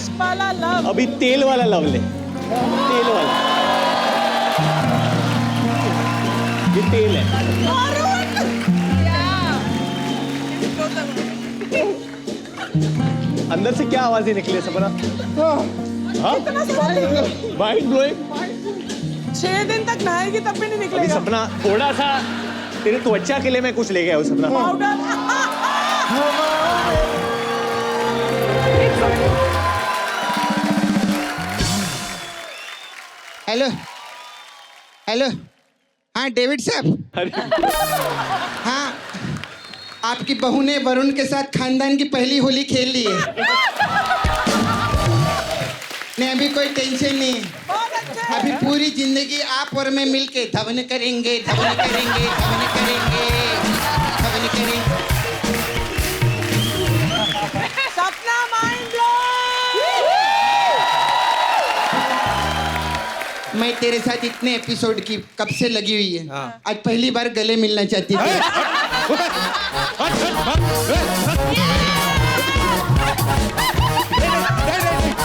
अभी तेल वाला लव ले, तेल वाला। ये तेल है। अंदर से क्या आवाजें निकली सपना? Mind blowing. 6 दिन तक नहाएगी तब भी नहीं अभी निकलेगा। सपना थोड़ा सा तेरे त्वचा के लिए मैं कुछ ले गया हूँ सपना। हेलो हेलो, हाँ डेविड साहब। हाँ, आपकी बहू ने वरुण के साथ खानदान की पहली होली खेल ली है। नहीं अभी कोई टेंशन नहीं है। अभी पूरी जिंदगी आप और मैं मिलके धवन करेंगे, धवन करेंगे, धवन करेंगे, धवन करेंगे। सपना माइंड ब्लो। मैं तेरे साथ इतने एपिसोड की कब से लगी हुई है, आज पहली बार गले मिलना चाहती थी।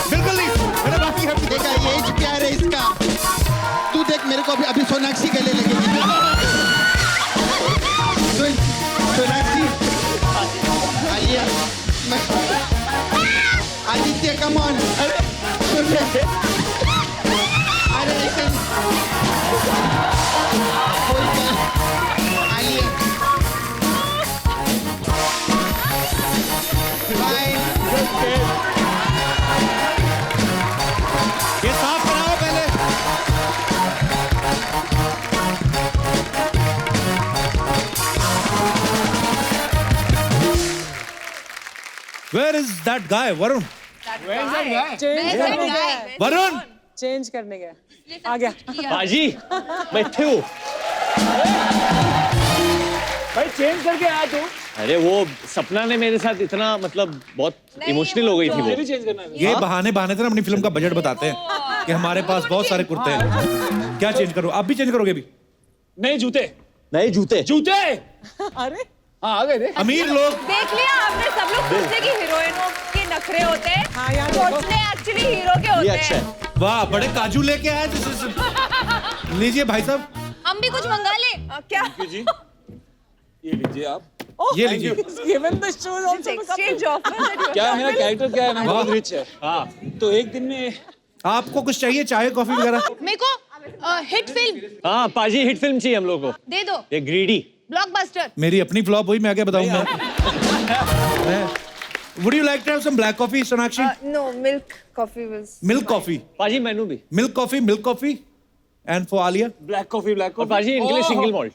बिल्कुल नहीं, मैंने बाकी है। देखा ये एज प्यार है इसका। तू देख मेरे को अभी अभी सोनाक्षी गले लगेगी। सोनाक्षी आलिया, मैं ये साफ कराओ पहले। Where is that guy, Varun? Varun! Change करने गया आ गया बाजी मैं थे हूँ। भाई चेंज करके आया तू। अरे वो सपना ने मेरे साथ इतना मतलब बहुत इमोशनल हो गई थी वो। भी चेंज करना है। ये बहाने बहाने से ना अपनी फिल्म का बजट बताते हैं कि हमारे पास बहुत सारे कुर्ते हैं। क्या चेंज करो? आप भी चेंज करोगे अभी? नहीं जूते नए जूते। जूते अरे हाँ आ गए थे। अमीर लोग देख लिया आपने, सब लोग सोचते कि हीरोइनों के नखरे होते हैं, हाँ, यहाँ देखो। सोचते एक्चुअली हीरो के होते ये हैं। अच्छा है। वाह, बड़े काजू लेके आए थे। लीजिए भाई साहब, हम भी कुछ मंगा ले। क्या जी ये लीजिए आप। ये लीजिए। Given the shoes also exchange offer? क्या मेरा कैरेक्टर क्या है ना बहुत रिच है। हाँ तो एक दिन में आपको कुछ चाहिए, चाय कॉफी वगैरह? मेरे को हिट फिल्म हाँ पाजी हिट फिल्म चाहिए हम लोग को। दे दो, ये ग्रीडी। ब्लॉकबस्टर। मेरी अपनी फ्लॉप हुई, मैं क्या बताऊंगा। Would you like to have some black coffee, Sonakshi? No, milk coffee was Milk coffee. पाजी मेनू भी। Milk coffee. And for Alia? Black coffee और पाजी इनके लिए सिंगल मॉल्ट।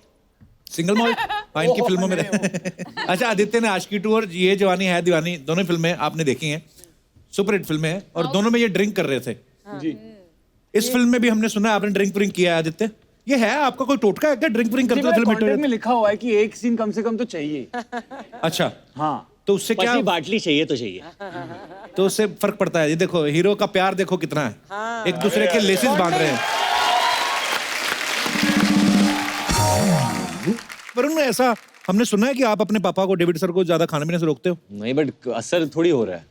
Single malt. हाँ, इनकी फिल्मों में अच्छा, आदित्य ने आशिकी 2 और ये जवानी है दीवानी दोनों फिल्में आपने देखी हैं, सुपर हिट फिल्में हैं, और दोनों में ये ड्रिंक कर रहे थे। जी इस फिल्म में भी हमने सुना आपने ड्रिंक किया है आदित्य। ये है आपका कोई टोटका है क्या, ड्रिंक करते हो फिल्म कॉन्ट्रैक्ट में हिट? लिखा हुआ है कि एक सीन कम से कम तो चाहिए। अच्छा, हाँ तो उससे क्या, पाजी बाटली चाहिए तो चाहिए। तो उससे फर्क पड़ता है। ये देखो हीरो का प्यार देखो कितना है, एक दूसरे के लेसेस बांध रहे हैं। वरुण, ऐसा हमने सुना है कि आप अपने पापा को, डेविड सर को, ज्यादा खाने पीने से रोकते हो। नहीं बट असर थोड़ी हो रहा है।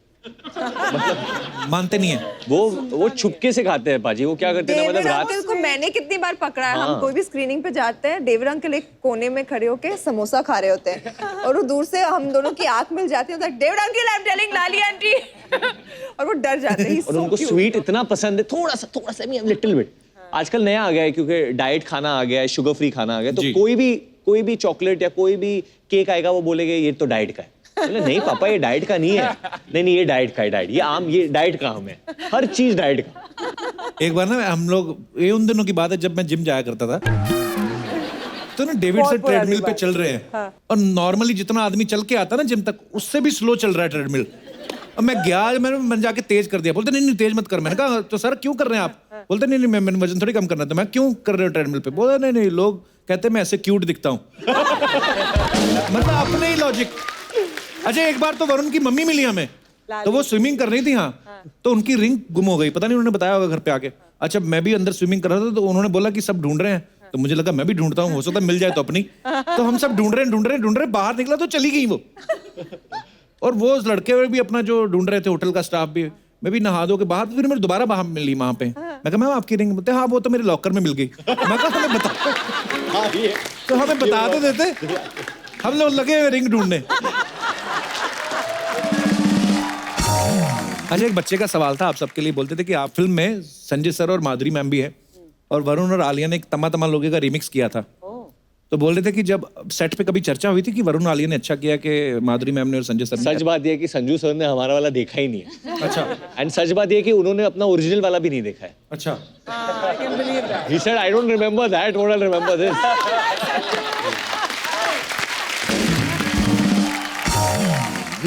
मानते नहीं है वो छुपके से खाते हैं पाजी। वो क्या करते हैं ना, डेविड मतलब रात अंकल को मैंने कितनी बार पकड़ा है। हाँ। हम कोई भी स्क्रीनिंग पे जाते हैं, डेविड अंकल एक कोने में खड़े होके समोसा खा रहे होते हैं और वो दूर से हम दोनों की आंख मिल जाती है, David uncle I am telling Lali aunty और वो डर जाते हैं। और उनको स्वीट इतना पसंद है, थोड़ा सा लिटिल बिट। आजकल नया आ गया है क्योंकि डाइट खाना आ गया है, शुगर फ्री खाना आ गया, तो जी। कोई भी चॉकलेट या कोई भी केक आएगा वो बोलेगा ये तो डाइट का है। बोले, नहीं पापा ये डाइट का नहीं है। नहीं ये डाइट का है, डाइट ये आम, ये डाइट का आम है, हर चीज डाइट का। एक बार ना हम लोग, ये उन दिनों की बात है जब मैं जिम जाया करता था, तो ना डेविड बहुत से पुरानी ट्रेडमिल पे बात। चल रहे हैं, और नॉर्मली जितना आदमी चल के आता ना जिम तक, उससे भी स्लो चल रहा है ट्रेडमिल। और मैं गया, मैंने जाके तेज कर दिया। बोलते नहीं तेज मत कर। मैंने कहा तो सर क्यों कर रहे हैं आप? बोलते नहीं मैंने वजन थोड़ी कम करना था। मैं क्यों कर रहे हो ट्रेडमिल पे? बोला नहीं लोग कहते हैं मैं ऐसे क्यूट दिखता हूँ। मतलब अपने ही लॉजिक। अच्छा, एक बार तो वरुण की मम्मी मिली हमें, तो वो स्विमिंग कर रही थी, हाँ, तो उनकी रिंग गुम हो गई। पता नहीं उन्होंने बताया होगा घर पे आके। अच्छा, मैं भी अंदर स्विमिंग कर रहा था, तो उन्होंने बोला कि सब ढूंढ रहे हैं, तो मुझे लगा मैं भी ढूंढता हूँ, हो सकता है मिल जाए तो अपनी। तो हम सब ढूंढ रहे, बाहर निकला तो चली गई वो। और वो लड़के भी अपना जो ढूंढ रहे थे, होटल का स्टाफ भी, मैं भी नहा धो के बाहर, फिर मेरे दोबारा बाहर मिली वहां पे। मैं कहा मैम आपकी रिंग? बोलते हाँ वो तो मेरे लॉकर में मिल गई। मैं कहा हमें बता, तो हमें बता तो देते। हम लोग लगे हुए रिंग ढूंढने। अच्छा, एक बच्चे का सवाल था आप सबके लिए। बोलते थे कि आप फिल्म में संजय सर और माधुरी मैम भी है, और वरुण और आलिया ने एक तमा तमा लोगे का रिमिक्स किया था। तो बोल रहे थे कि जब सेट पे कभी चर्चा हुई थी कि वरुण आलिया ने अच्छा किया कि माधुरी मैम ने और संजय सर ने? सच बात यह है कि संजू सर ने हमारा वाला देखा ही नहीं है। अच्छा, एंड सच बात यह है कि उन्होंने अपना ओरिजिनल वाला भी नहीं देखा है। अच्छा। I can believe that. He said, I don't remember that, what I'll remember this.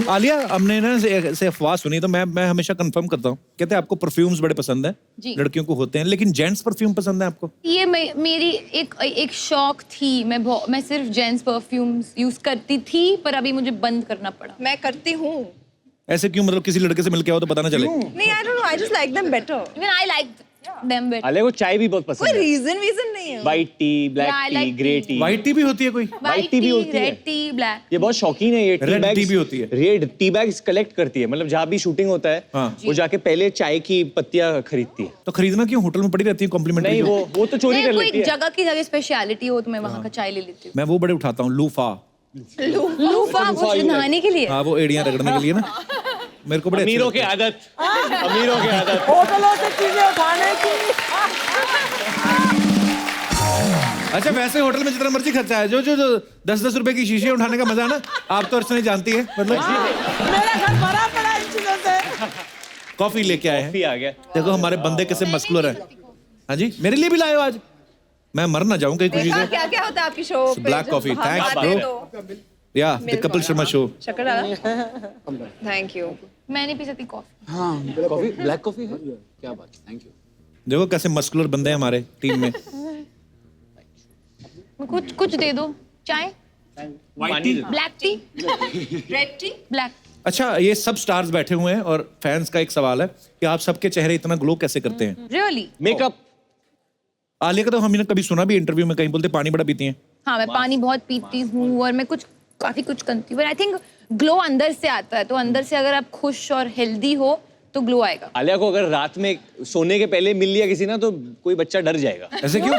Alia, हमने ना से अफवाह सुनी, तो मैं हमेशा कंफर्म करता हूँ, कहते हैं आपको परफ्यूम्स बड़े पसंद हैं, जी। लड़कियों को होते हैं, लेकिन जेंट्स परफ्यूम पसंद है आपको? ये मेरी एक शौक थी। मैं सिर्फ जेंट्स परफ्यूम्स यूज करती थी, पर अभी मुझे बंद करना पड़ा। मैं करती हूँ। ऐसे क्यों? मतलब किसी लड़के से मिलके आओ तो पता ना चले? नहीं, I don't know, I just like them better. Even I like them better. Alia को चाय भी बहुत कोई पसंद है। रीजन नहीं है। White T, Yeah, black I T, like grey tea. T. White T भी होती है कोई? व्हाइट टी भी टी, होती है। Red tea, black. ये बहुत शौकीन है, ये टी Red बैग्स tea भी होती है। रेड टी बैग्स कलेक्ट करती है, मतलब जहाँ भी शूटिंग होता है हाँ। वो जाके पहले चाय की पत्तियां खरीदती है। तो खरीदना क्यों? होटल में पड़ी रहती है कॉम्प्लीमेंट्री। नहीं वो तो चोरी कर कोई लेती है। जगह की जगह स्पेशलिटी हो तो मैं वहाँ का चाय ले लेती हूँ। मैं वो बड़े उठाता हूँ, लूफा। लूफा वो नहाने के लिए। हाँ, वो एड़ियां रगड़ने के लिए ना। मेरे को बड़े अच्छे अमीरों की लगते हैं। आदत, अमीरों की आदत। होटलों से चीजें उठाने की। अच्छा वैसे होटल में जितना मर्जी खर्चा है, जो जो जो 10-10 रुपए की शीशियां उठाने का मजा ना, आप तो अर्चना जानती है। मतलब मेरा घर भरा पड़ा है इन चीजों से। कॉफी लेके आए हैं। कॉफी आ गया। देखो हमारे बंदे कैसे मस्कुलर है। हाँ जी, मेरे लिए भी लाए हो आज, मैं मर ना जाऊं कहीं खुशी देखा से। क्या क्या होता है आपकी शो पे Black जब coffee, हम thanks, आते हैं bro. तो। या द कपिल शर्मा शो। शक्कर डाला? Thank you. मैं नहीं पी सकती कॉफी। हाँ कॉफी, ब्लैक कॉफी है, क्या बात, थैंक यू। देखो कैसे मस्कुलर बंदे हैं हमारे टीम में। कुछ कुछ दे दो। चाय, पानी दे। Black tea, red tea? Black. अच्छा ये सब स्टार्स बैठे हुए हैं और फैंस का एक सवाल है कि आप सबके चेहरे इतना ग्लो कैसे करते हैं? रियली? मेकअप। आलिया का तो हमने कभी सुना भी इंटरव्यू में, कहीं बोलते पानी बड़ा पीती हैं। हाँ, मैं पानी बहुत पीती हूँ और मैं काफी कुछ करती हूँ। आई थिंक ग्लो अंदर से आता है, तो अंदर से अगर आप खुश और हेल्दी हो तो ग्लो आएगा। आलिया को अगर रात में सोने के पहले मिल लिया किसी ना, तो कोई बच्चा डर जाएगा। ऐसे क्यों?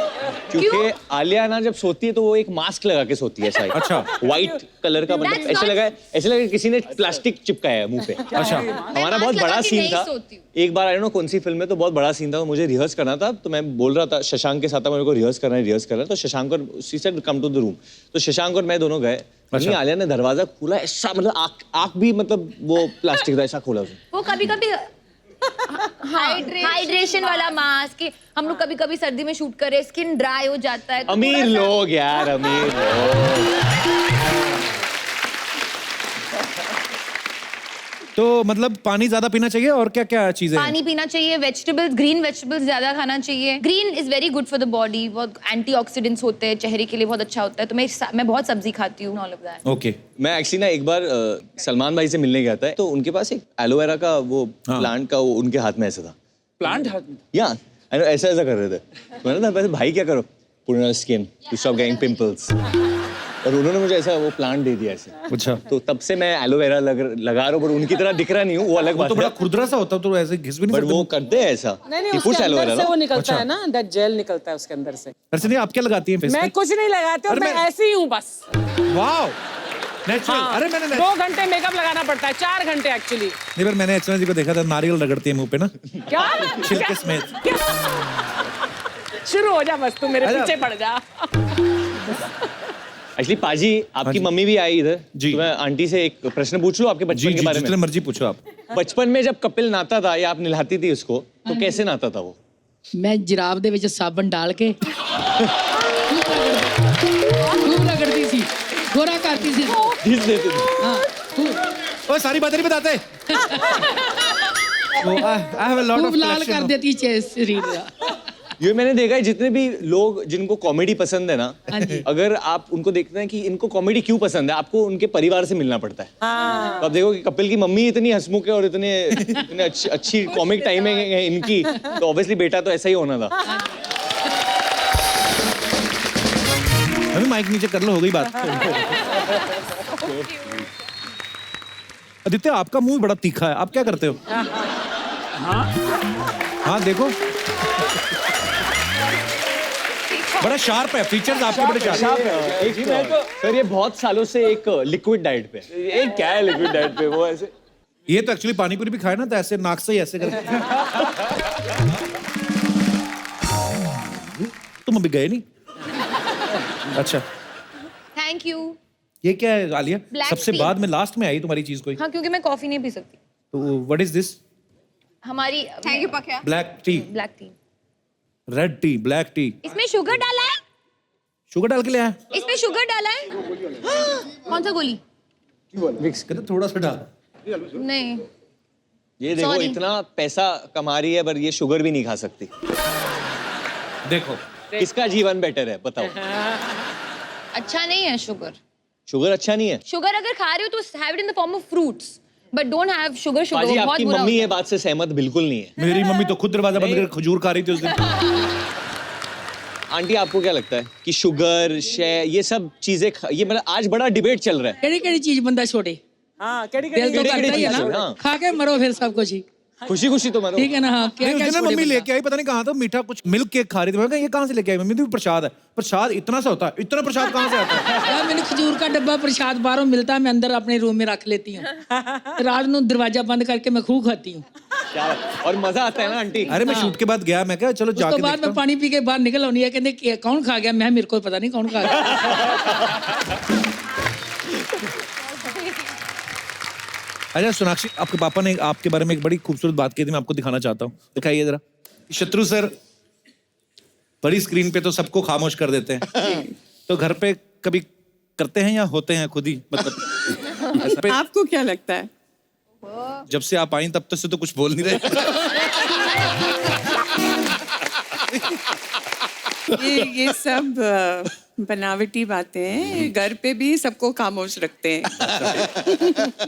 क्योंकि आलिया ना जब सोती है तो वो एक मास्क लगा के सोती है शायद। अच्छा। व्हाइट कलर का, मतलब That's ऐसे लगा किसी ने प्लास्टिक चिपकाया है मुंह पे। अच्छा हमारा mask बहुत लगा बड़ा के सीन नहीं था। सोती हूँ। एक बार आई नो कौन सी फिल्म में, तो बहुत बड़ा सीन था, तो मुझे रिहर्स करना था। तो मैं बोल रहा था शशांक के साथ था, मेरे को रिहर्स करना है। तो शशांक और she said come to the room. तो शशांक और मैं दोनों गए। अच्छा। आलिया ने दरवाजा खोला, ऐसा मतलब आँख भी मतलब वो प्लास्टिक का ऐसा खोला उसने। वो कभी कभी हाइड्रेशन वाला मास्क, हम लोग कभी कभी सर्दी में शूट करे, स्किन ड्राई हो जाता है, तो अमीर थोड़ा सा- लोग यार, अमीर लोग। तो मतलब पानी ज्यादा पीना चाहिए और क्या क्या चीजें हैं? पानी पीना चाहिए, वेजिटेबल्स, ग्रीन वेजिटेबल्स ज्यादा खाना चाहिए। Green is very good for the body, बहुत एंटीऑक्सीडेंट्स होते हैं, चेहरे के लिए बहुत अच्छा होता है। तो मैं बहुत सब्जी खाती हूँ, ऑल ऑफ दैट। ओके। मैं एक्चुअली ना एक बार सलमान भाई से मिलने गया था, तो उनके पास एक एलोवेरा का वो हाँ। प्लांट का वो उनके हाथ में ऐसा था। प्लांट हाथ में? या ऐसा ऐसा कर रहे थे। मैंने कहा वैसे भाई क्या करो, put on skin to stop getting pimples. और उन्होंने मुझे ऐसा वो प्लांट दे दिया ऐसे। अच्छा तो तब से मैं एलोवेरा लगा रहा हूँ, पर उनकी तरह दिख रहा नहीं हूँ, वो अलग वो बात तो बड़ा है। खुरदरा सा होता है, तो ऐसे घिस भी नहीं बट सकते। वो करते हैं ऐसा। नहीं कि उसके push अंदर एलोवेरा से ना। वो निकलता अच्छा। है ना, दैट जेल निकलता है उसके अंदर से। अर्चना आप क्या लगाती हैं फेस मैं पे? कुछ नहीं लगाती हूँ, अरे मैं मैं- ऐसी ही हूँ बस। Wow natural. हाँ, अरे मैंने 2 घंटे मेकअप लगाना पड़ता है, 4 घंटे एक्चुअली। नहीं पर मैंने अर्चना जी को देखा था, नारियल रगड़ती है मुंह पे ना, क्या? छिलके समेत। शुरू हो जा बस, तू मेरे अच्छा। पीछे पड़ जा। एक्चुअली पाजी, आपकी जी। मम्मी भी आई इधर जी। तो मैं आंटी से एक प्रश्न पूछ लूं आपके जी बचपन जी के बारे जितने में। मर्जी पूछो आप। बचपन में जब कपिल नहाता था या आप नहलाती थी उसको, तो कैसे नहाता था वो? मैं जराब ਦੇ ਵਿੱਚ ਸਾਬਣ डाल के खूब रगड़ती थी, गोरा करती थी। घिस देते थे। हाँ, खूब ओए सारी बातें नहीं बताते। I have a lot of खूब लाल collection कर of- देती शरीर का। ये मैंने देखा है, जितने भी लोग जिनको कॉमेडी पसंद है ना, हाँ जी। अगर आप उनको देखते हैं कि इनको कॉमेडी क्यों पसंद है, आपको उनके परिवार से मिलना पड़ता है। तो आप देखो कि कपिल की मम्मी इतनी हंसमुख है और इतने अच्छी कॉमिक टाइमिंग है इनकी, तो ऑब्वियसली बेटा तो ऐसा ही होना था। अभी माइक नीचे कर लो, हो गई बात। आदित्य आपका मुंह बड़ा तीखा है, आप क्या करते हो? हाँ देखो बड़ा शार्प है, फीचर्स आपके बड़े शार्प है। सर ये बहुत सालों से एक लिक्विड डाइट पे है। ये क्या है लिक्विड डाइट पे? वो ऐसे ये तो एक्चुअली पानी पूरी भी खाए ना, तो ऐसे नाक से ही ऐसे करके। तुम अभी गए नहीं? अच्छा थैंक यू। ये क्या है आलिया? Black सबसे tea। बाद में लास्ट में आई तुम्हारी चीज कोई? हाँ, क्योंकि मैं कॉफी नहीं पी सकती। तो व्हाट इज दिस? हमारी thank you Pakya. Black T, black tea. Red tea, black T. इसमें शुगर डाला है? शुगर डाल के ले आया? इसमें शुगर डाला है? कौन सा गोली? मिक्स कर थोड़ा सा डाल। नहीं। ये देखो Sorry। इतना पैसा कमा रही है, पर ये शुगर भी नहीं खा सकती। देखो किसका जीवन बेटर है बताओ? अच्छा नहीं है शुगर। शुगर अच्छा नहीं है? शुगर अगर खा रही हो तो have it in the form of fruits, but don't have sugar. Sugar पाजी बहुत आपकी बुरा मम्मी होता ये बात से सहमत बिल्कुल नहीं है। मेरी मम्मी तो खुद दरवाजा बंद करके खजूर खा रही थी उस दिन। आंटी आपको क्या लगता है कि शुगर ये सब चीजें ये मतलब आज बड़ा डिबेट चल रहा है। केड़ी केड़ी चीज बंदा छोड़े? हाँ, केड़ी दिल तो केड़ी करता ही है चीज़, ना, हाँ। खा के मरो फिर सब कुछ ही। खुशी खुशी तो मैं ठीक है ना? हाँ, क्या नहीं, क्या उस दिन ना छोटे मम्मी बता। लेके आई, पता नहीं कहाँ था, मीठा कुछ मिल्क केक खा रही थी। मैं कहा ये कहाँ से लेके आई मम्मी? तो प्रसाद है। प्रसाद इतना सा होता है, इतना प्रसाद कहाँ से आता है? यार मैंने खजूर का डब्बा प्रसाद बाहरों मिलता है, मैं अंदर अपने रूम में रख लेती हूँ। रात को दरवाजा बंद करके मैं खूब खाती हूँ। क्या और मजा आता है ना आंटी। अरे मैं शूट के बाद गया, मैं क्या चलो उसके जाके बाद देखता मैं हूँ। पानी पी के बाहर निकल आनी है, कहते कौन खा गया? मैं मेरे को पता नहीं कौन खा गया। अच्छा सोनाक्षी, आपके पापा ने आपके बारे में एक बड़ी खूबसूरत बात की थी, मैं आपको दिखाना चाहता हूँ। दिखाइए जरा। शत्रु सर बड़ी स्क्रीन पे तो सबको खामोश कर देते हैं, तो घर पे कभी करते हैं या होते हैं खुद ही? मतलब ऐसा आपको क्या लगता है? जब से आप आई तब तक से तो कुछ बोल नहीं रहे। ये सब बनावटी बातें हैं। घर पे भी सबको खामोश रखते हैं।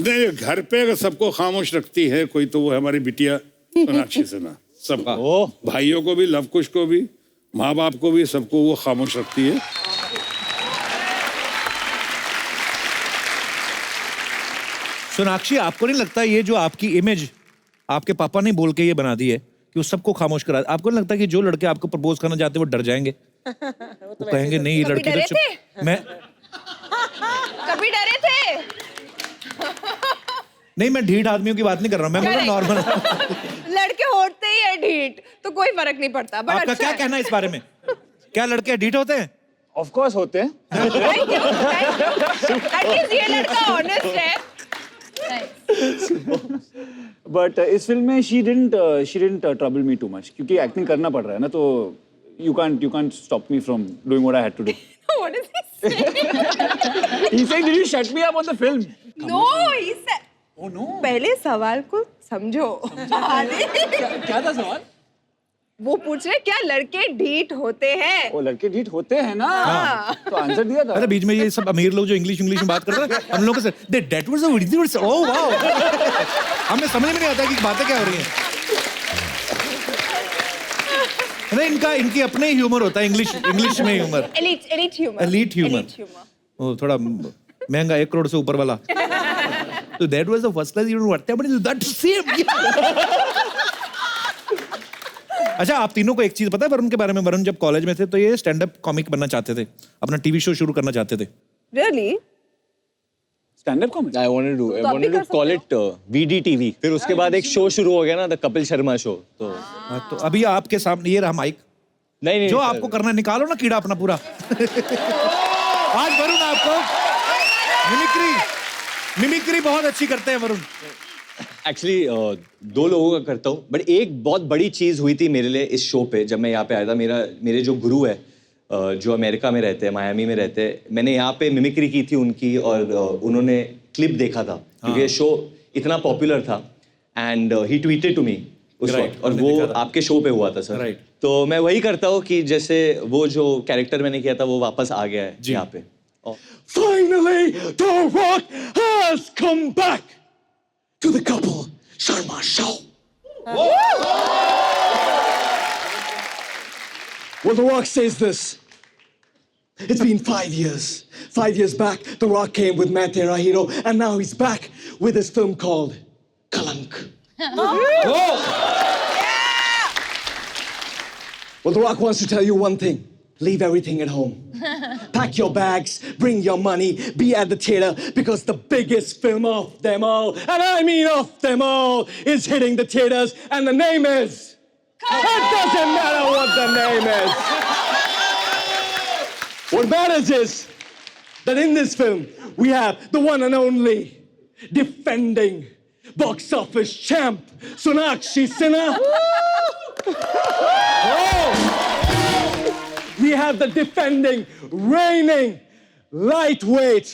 नहीं, घर पे अगर सबको खामोश रखती है कोई, तो वो है हमारी बिटिया सोनाक्षी सिन्हा। सबका, भाइयों को भी, लव कुश को भी, माँ बाप को भी, सबको वो खामोश रखती है। सोनाक्षी, आपको नहीं लगता ये जो आपकी इमेज आपके पापा ने बोल के ये बना दी है कि वो सबको खामोश करा, आपको नहीं लगता कि जो लड़के आपको प्रपोज करना चाहते हैं वो डर जाएंगे? वो कहेंगे नहीं, ये कभी लड़की डरे तो थे? मैं कभी डरे थे? नहीं, मैं ढीठ आदमियों की बात नहीं कर रहा हूँ, मैं मतलब नॉर्मल। लड़के होते ही है ढीठ, तो कोई फर्क नहीं पड़ता। बट आपका क्या कहना है इस बारे में? क्या लड़के ढीठ होते हैं? ऑफ कोर्स होते हैं। Thank you. एटलीस्ट ये लड़का ऑनेस्ट है। बट इस फिल्म में she didn't trouble me too much, क्योंकि एक्टिंग करना पड़ रहा है ना, तो you can't stop me from doing what I had to do. What is he saying? He said, did you shut me up on the film? No, he said. Oh no. पहले सवाल को समझो। क्या था सवाल? वो पूछ रहे क्या लड़के ढीठ होते हैं? वो लड़के ढीठ होते हैं ना, तो आंसर दिया था। अरे बीच में ये सब अमीर लोग जो इंग्लिश में बात करते हैं, हम लोग से that was a very good, oh wow, हमें समझ में नहीं आता कि बातें क्या हो रही हैं। नहीं, इनकी अपने ही ह्यूमर होता है, इंग्लिश में ह्यूमर। Elite humour. वो थोड़ा महंगा, 1 करोड़ से ऊपर वाला। तो that was the first class, you know what happened, that same। अच्छा, आप तीनों को एक चीज पता है वरुण के बारे में? वरुण जब कॉलेज में थे तो ये स्टैंड अप कॉमिक बनना चाहते थे, अपना टीवी शो शुरू करना चाहते थे। Really? Stand-up comedy? I wanted to call it VDTV। फिर उसके बाद एक शो शुरू हो गया ना, द कपिल शर्मा शो। तो अभी आपके सामने ये रहा माइक, नहीं जो आपको करना है निकालो ना कीड़ा अपना पूरा। आज वरुण आपको मिमिक्री बहुत अच्छी करते हैं वरुण। एक्चुअली 2 लोगों का करता हूँ, बट एक बहुत बड़ी चीज हुई थी मेरे लिए इस शो पे। जब मैं यहाँ पे आया था, मेरे जो गुरु है जो अमेरिका में रहते हैं, मायामी में रहते हैं, मैंने यहाँ पे मिमिक्री की थी उनकी, और उन्होंने क्लिप देखा था क्योंकि ये शो इतना पॉपुलर था, and he tweeted to me उस वक्त, और वो आपके शो पे हुआ था सर। तो मैं वही करता हूँ कि जैसे वो जो कैरेक्टर मैंने किया था वो वापस आ गया है यहाँ पे। Finally, The Rock has come back to the Kapil Sharma show. Well, The Rock says this. It's been 5 years. 5 years back, The Rock came with Main Tera Hero, and now he's back with his film called Kalank. Well, The Rock wants to tell you one thing. Leave everything at home. Pack your bags, bring your money, be at the theater, because the biggest film of them all, and I mean of them all, is hitting the theaters, and the name is... It doesn't matter what the name is. What matters is that in this film, we have the one and only defending box office champ, Sonakshi Sinha. We have the defending, reigning, lightweight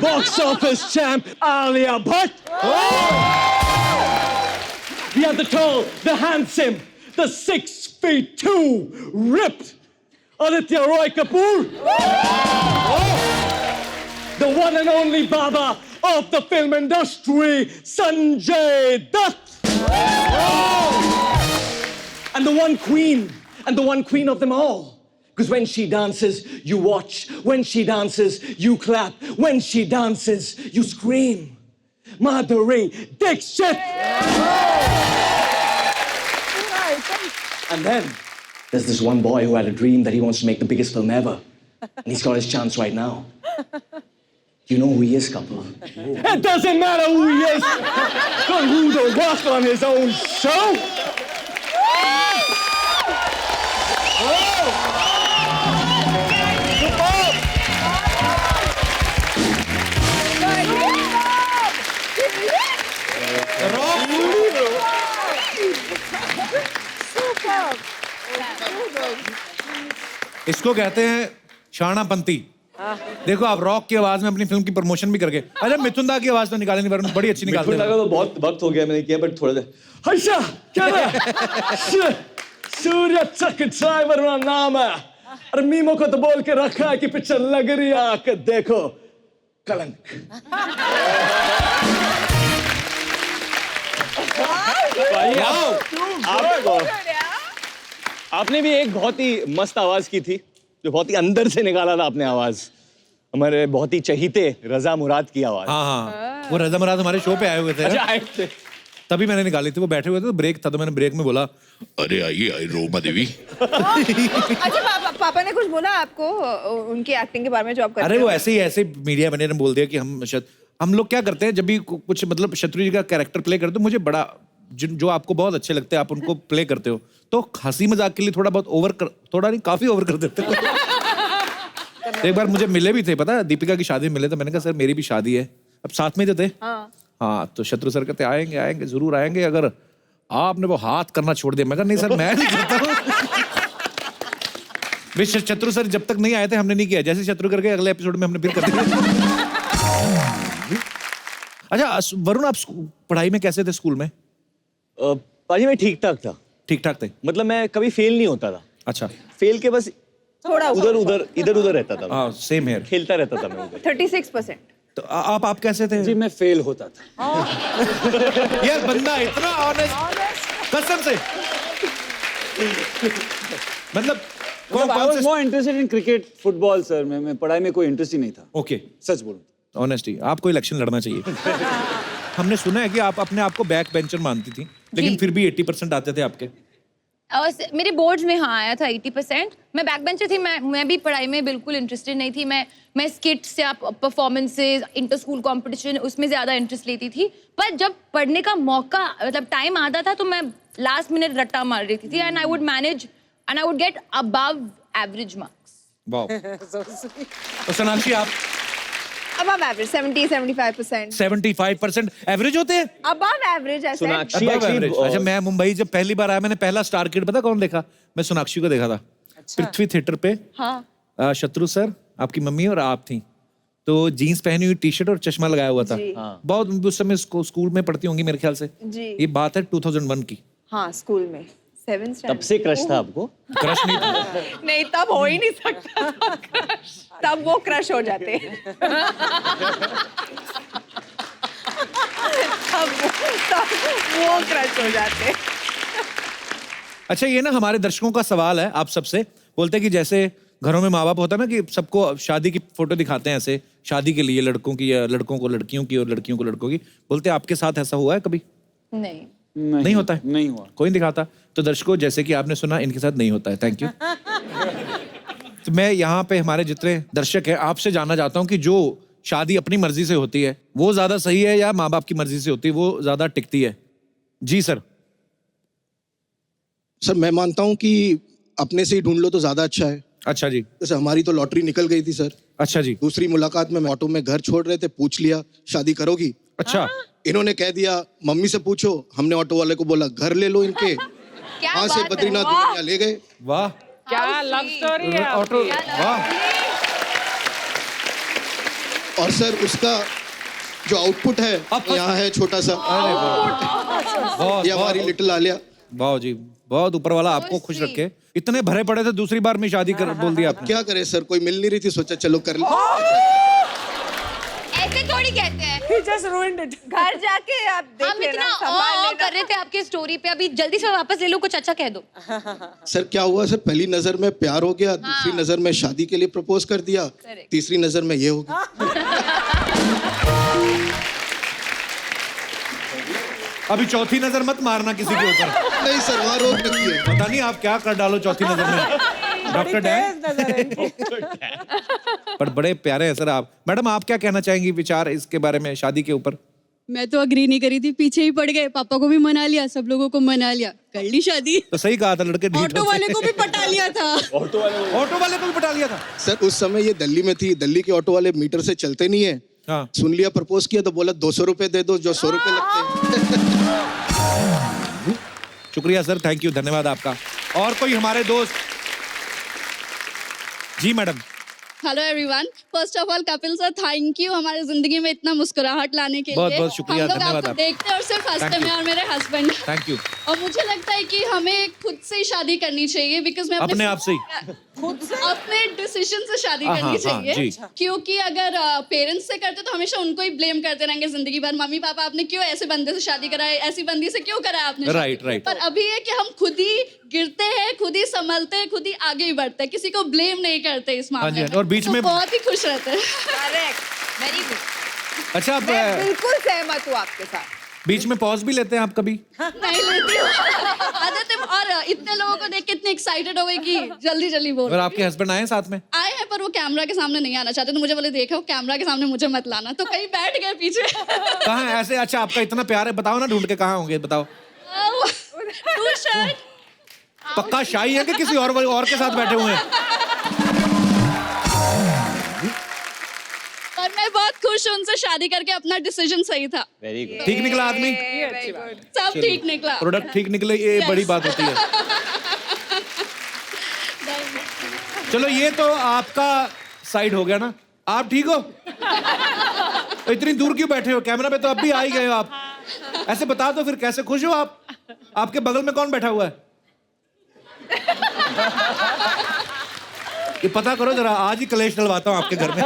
box office champ, Alia Bhatt. We have the tall, the handsome, the 6'2", ripped Aditya Roy Kapoor. The one and only Baba of the film industry, Sanjay Dutt. And the one queen of them all. Because when she dances, you watch. When she dances, you clap. When she dances, you scream. Madhuri Dixit. And then there's this one boy who had a dream that he wants to make the biggest film ever. And he's got his chance right now. You know who he is, couple? It doesn't matter who he is. Got who to rock on his own show. इसको कहते हैं शानापंती। देखो आप rock की आवाज में अपनी film की प्रमोशन भी करके, अच्छा मिथुन दा की आवाज तो निकाले नहीं, वरुण बड़ी अच्छी निकालते हैं। तो बहुत वक्त हो गया मैंने किया, बट थोड़ा देर हर्षा क्या है? सूर्य चकचाई वरुण नाम है, और मीमो को तो बोल के रखा है कि पिक्चर लग रही है, आकर देखो कलंक। आपने भी एक बहुत ही मस्त आवाज की थी, जो बहुत ही अंदर से निकाला था आपने आवाज। हमारे बहुत ही चहीते रजा मुराद की आवाज। हाँ, वो रजा मुराद हमारे शो पे आए हुए थे। अच्छा, आए थे। तभी मैंने निकाली थी, वो बैठे हुए थे तो ब्रेक था, तो मैंने ब्रेक में बोला अरे आइए रोमा देवी। अच्छा पापा ने कुछ बोला आपको उनकी एक्टिंग के बारे में जो आप करते अरे हो? वो ऐसे मीडिया बने ने बोल दिया कि हम लोग क्या करते हैं जब भी कुछ मतलब शत्रु जी का कैरेक्टर प्ले करते हो, मुझे बड़ा जो आपको बहुत अच्छे लगते हैं आप उनको प्ले करते हो, तो हंसी मजाक के लिए थोड़ा बहुत थोड़ा नहीं काफी ओवर कर देते हो। एक बार मुझे मिले भी थे, पता है दीपिका की शादी में मिले, तो मैंने कहा सर मेरी भी शादी है, अब साथ में जो थे। हाँ तो शत्रु सर कहते आएंगे जरूर आएंगे, अगर आपने वो हाथ करना छोड़ दिया। मैं कहा नहीं सर मैं नहीं करता हूँ। शत्रु सर जब तक नहीं आए थे हमने नहीं किया, जैसे शत्रु करके अगले एपिसोड में हमने फिर कर दिया। अच्छा वरुण आप पढ़ाई में कैसे थे स्कूल में? पाजी मैं ठीक ठाक था। ठीक ठाक थे मतलब मैं कभी फेल नहीं होता था। अच्छा फेल के बस थोड़ा इधर उधर रहता था। हाँ सेम हेयर, खेलता रहता था मैं उधर। 36%। तो आप कैसे थे? जी मैं फेल होता था। यार बंदा इतना ऑनेस्ट, कसम से। मतलब I was more interested in cricket, football sir. मैं पढ़ाई में कोई इंटरेस्ट ही नहीं था। ओके सच बोलूं ऑनेस्टी, आपको इलेक्शन लड़ना चाहिए। हमने सुना है कि आप अपने आप को बैक बेंचर मानती थी, लेकिन फिर भी 80% आते थे आपके। मेरे बोर्ड्स में हाँ आया था 80%। मैं बैक बेंचर थी, मैं भी पढ़ाई में बिल्कुल इंटरेस्टेड नहीं थी। मैं स्किट्स या परफॉर्मेंसेज, इंटर स्कूल कॉम्पिटिशन उसमें ज़्यादा इंटरेस्ट लेती थी। पर जब पढ़ने का मौका मतलब टाइम आता था तो मैं लास्ट मिनट रट्टा मार रही थी, and I would manage and I would get above average marks. Wow. तो सोनाक्षी आप? Above average, 70-75%. 75% एवरेज होते हैं? Above average ऐसे? Sonakshi Above average। actually अच्छा मैं मुंबई जब पहली बार आया, मैंने पहला स्टार किड पता कौन देखा? मैं सोनाक्षी को देखा था। पृथ्वी थिएटर पे। हाँ। शत्रु सर, आपकी मम्मी और आप थी, तो जीन्स पहनी हुई, टी शर्ट और चश्मा लगाया हुआ था। बहुत उस समय स्कूल में पढ़ती होंगी मेरे ख्याल से। जी। ये बात है 2001 की। हाँ स्कूल में 7th standard। तब से क्रश था आपको? क्रश नहीं था। नहीं तब हो ही नहीं सकता था क्रश, तब वो क्रश हो जाते। तब वो क्रश हो जाते। अच्छा ये ना हमारे दर्शकों का सवाल है आप सबसे, बोलते हैं कि जैसे घरों में माँ बाप होता है ना कि सबको शादी की फोटो दिखाते हैं ऐसे, शादी के लिए लड़कों की या लड़कों को लड़कियों की और लड़कियों को लड़कों की, बोलते हैं आपके साथ ऐसा हुआ है कभी? नहीं होता है? नहीं हुआ। कोई नहीं दिखाता। तो दर्शकों जैसे कि आपने सुना इनके साथ नहीं होता है। Thank you. तो मैं यहाँ पे हमारे जितने दर्शक हैं आपसे जानना चाहता हूँ कि जो शादी अपनी मर्जी से होती है वो ज्यादा सही है या माँ बाप की मर्जी से होती है वो ज्यादा टिकती है? जी सर। सर मैं मानता हूँ कि अपने से ही ढूंढ लो तो ज्यादा अच्छा है। अच्छा जी। जैसे हमारी तो लॉटरी निकल गई थी सर। अच्छा जी। दूसरी मुलाकात में ऑटो में घर छोड़ रहे थे, पूछ लिया शादी करोगी? अच्छा। इन्होंने कह दिया मम्मी से पूछो, हमने ऑटो वाले को बोला घर ले लो इनके। वहां से बद्रीनाथ दुनिया ले गए। वाह क्या लव स्टोरी है ऑटो, वाह। और सर उसका जो आउटपुट है यहाँ है छोटा सा। ये हमारी लिटिल आलिया। वाह जी, बहुत ऊपर वाला आपको खुश रखे। इतने भरे पड़े थे, दूसरी बार में शादी कर बोल दिया आपने। क्या करे सर, कोई मिल नहीं रही थी, सोचा चलो कर ले। ऐसे थोड़ी कहते हैं। He just ruined it. घर जाके आप देख हम लेना, इतना संभाल लेना। कर रहे थे आपके स्टोरी पे, अभी जल्दी से वापस ले लो, कुछ अच्छा कह दो। सर क्या हुआ सर, पहली नजर में प्यार हो गया, दूसरी नजर में शादी के लिए प्रपोज कर दिया, तीसरी नजर में ये हो गया। अभी चौथी नजर मत मारना किसी के ऊपर। नहीं सर, वहाँ रोक रखी है। पता नहीं आप क्या कर डालो चौथी नजर में। डॉक्टर डैन पर बड़े प्यारे हैं सर आप। मैडम आप क्या कहना चाहेंगी विचार इसके बारे में, शादी के ऊपर? मैं तो अग्री नहीं करी थी, पीछे ही पड़ गए। पापा को भी मना लिया, सब लोगों को मना लिया, कर ली शादी। तो सही कहा था, लड़के ढीठ ऑटो वाले को भी पटा लिया था। ऑटो वाले को भी पटा लिया था सर उस समय ये दिल्ली में थी, दिल्ली के ऑटो वाले मीटर से चलते नहीं है। हाँ। सुन लिया, प्रपोज किया तो बोला 200 रुपए दे दो, जो 100 रुपए लगते हैं। शुक्रिया सर, थैंक यू, धन्यवाद आपका। और कोई हमारे दोस्त? जी madam. Hello everyone, first of all Kapil sir thank you हमारी जिंदगी में इतना मुस्कुराहट लाने के लिए। बहुत शुक्रिया, हम लोग धन्यवाद आपको आपका। देखते हैं और सिर्फ हंसते हैं, और मेरे हस्बैंड। Thank you. और मुझे लगता है कि हमें खुद से ही शादी करनी चाहिए, बिकॉज मैं अपने आप से ही? अपने डिसीजन से शादी हाँ, करनी हाँ, चाहिए। जी। क्योंकि अगर पेरेंट्स से करते तो हमेशा उनको ही ब्लेम करते रहेंगे जिंदगी भर, मम्मी पापा आपने क्यों ऐसे बंदे से शादी कराई, ऐसी बंदी से क्यों कराया आपने शादी? Right, right. पर अभी है कि हम खुद ही गिरते हैं, खुद ही संभलते हैं, खुद ही आगे ही बढ़ते हैं, किसी को ब्लेम नहीं करते इस हाँ जी, मामले में। और बीच तो में बहुत ही खुश रहते हैं। Correct, very good. अच्छा आप मैं बिल्कुल सहमत हूँ आपके साथ। बीच में पॉज भी लेते हैं आप कभी? नहीं लेती हूँ। आदत है, और इतने लोगों को देख के इतनी एक्साइटेड हो गई कि जल्दी जल्दी बोल। और आपके हस्बैंड आए हैं साथ में? आए हैं, पर वो कैमरा के सामने नहीं आना चाहते, तो मुझे बोले देखो कैमरा के सामने मुझे मत लाना, तो कहीं बैठ गए पीछे। कहाँ ऐसे? अच्छा आपका इतना प्यार है, बताओ ना ढूंढ के कहाँ होंगे, बताओ। Two shirt. पक्का शाही है कि किसी और के साथ बैठे हुए हैं? और मैं बहुत खुश हूँ उनसे शादी करके, अपना डिसीजन सही था। Very good. ठीक निकला आदमी? सब ठीक निकला। प्रोडक्ट ठीक निकले, ये बड़ी बात होती है। चलो ये तो आपका साइड हो गया ना। आप ठीक हो? तो इतनी दूर क्यों बैठे हो? कैमरा पे तो अब भी आ ही गए हो आप। ऐसे बता दो फिर, कैसे खुश हो आप? आपके बगल में कौन बैठा हुआ है? ये पता करो जरा, आज ही कलेश डलवाता हूँ आपके घर में।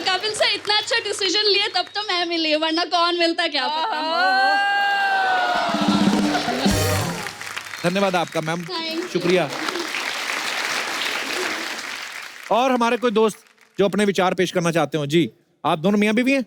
कपिल से इतना अच्छा डिसीजन लिए तब तो मैं मिली, वरना कौन मिलता क्या पता। धन्यवाद आपका मैम, Thank you. शुक्रिया। और हमारे कोई दोस्त जो अपने विचार पेश करना चाहते हो? जी, आप दोनों मियाँ बीवी हैं?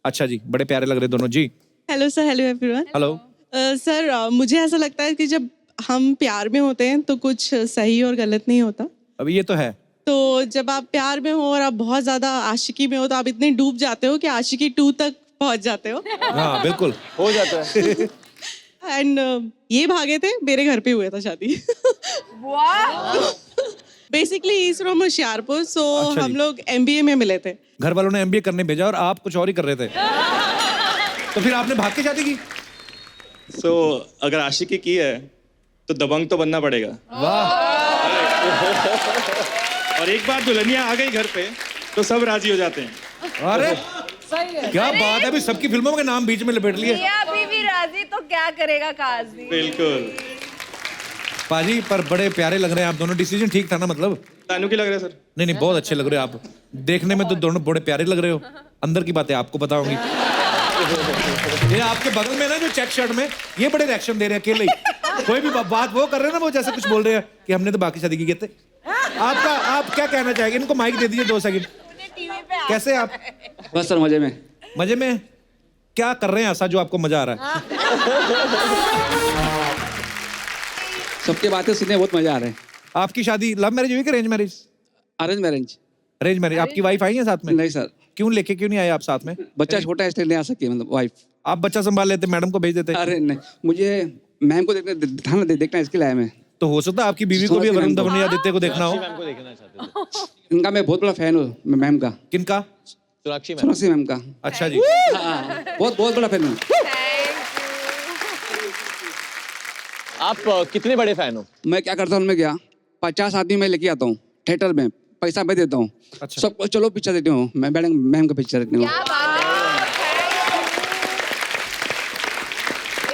अच्छा जी, बड़े प्यारे लग रहे दोनों जी। Hello sir, hello everyone. Hello sir, मुझे ऐसा लगता है कि जब हम प्यार में होते हैं तो कुछ सही और गलत नहीं होता। अभी ये तो है। तो जब आप प्यार में हो और आप बहुत ज्यादा आशिकी में हो तो आप इतने डूब जाते हो कि आशिकी 2 तक पहुंच जाते हो। हाँ बिल्कुल हो जाता है। एंड ये भागे थे, मेरे घर पे हुआ था शादी। बेसिकली इज फ्रॉम होशियारपुर, सो अच्छा हम जी। लोग MBA में मिले थे। घर वालों ने MBA करने भेजा और आप कुछ और ही कर रहे थे। तो फिर आपने भाग के शादी की? अगर आशिकी की है तो दबंग तो बनना पड़ेगा। वाह। और एक बार दुल्हनिया आ गई घर पे तो सब राजी हो जाते हैं। अरे क्या बात है, अभी सबकी फिल्मों के नाम बीच में लपेट लिए। मियां बीवी राजी तो क्या करेगा काजी। बिल्कुल। पाजी पर बड़े प्यारे लग रहे हैं आप दोनों। डिसीजन ठीक था ना? मतलब तानू की लग रहा है सर? नहीं नहीं, बहुत अच्छे लग रहे हो आप। देखने में तो दोनों बड़े प्यारे लग रहे हो, अंदर की बातें आपको पता होंगी। ये आपके बगल में ना जो चेक शर्ट में, ये बड़े रिएक्शन दे रहे हैं अकेले ही। कोई भी बात वो कर रहे हैं ना, वो जैसे कुछ बोल रहे हैं कि हमने तो बाकी शादी की कहते। आप क्या कहना चाहेंगे? इनको माइक दे दीजिए 2 सेकंड। कैसे आप? बस सर मजे में। मजे में? क्या कर रहे हैं ऐसा जो आपको मजा आ रहा है? सबकी बातें सुनने बहुत मजा आ रहा है। आपकी शादी लव मैरिज हुई कि arrange marriage? Arrange marriage. Arrange marriage. आपकी वाइफ आई है साथ में? नहीं सर। क्यों लेके क्यों नहीं आए आप साथ में? बच्चा छोटा है इसलिए नहीं आ सकती, मतलब वाइफ। आप बच्चा संभाल लेते, मैडम को भेज देते। अरे नहीं, मुझे मैम को देखना इसके लिए आया मैं। तो हो सकता है आपकी बीवी को भी वरुण धवन या आदित्य को देखना हो। इनका मैं बहुत बड़ा फैन हूँ, मैम का। किनका? सोनाक्षी मैम का। अच्छा जी। बहुत बड़ा फैन हूँ। आप कितने बड़े फैन हो? मैं क्या करता हूँ, मैं क्या 50 आदमी मैं लेके आता हूँ थिएटर में, पैसा मैं देता हूँ। अच्छा। सबको चलो पिक्चर देखते हूँ, मैं मैम का पिक्चर देखने हूँ।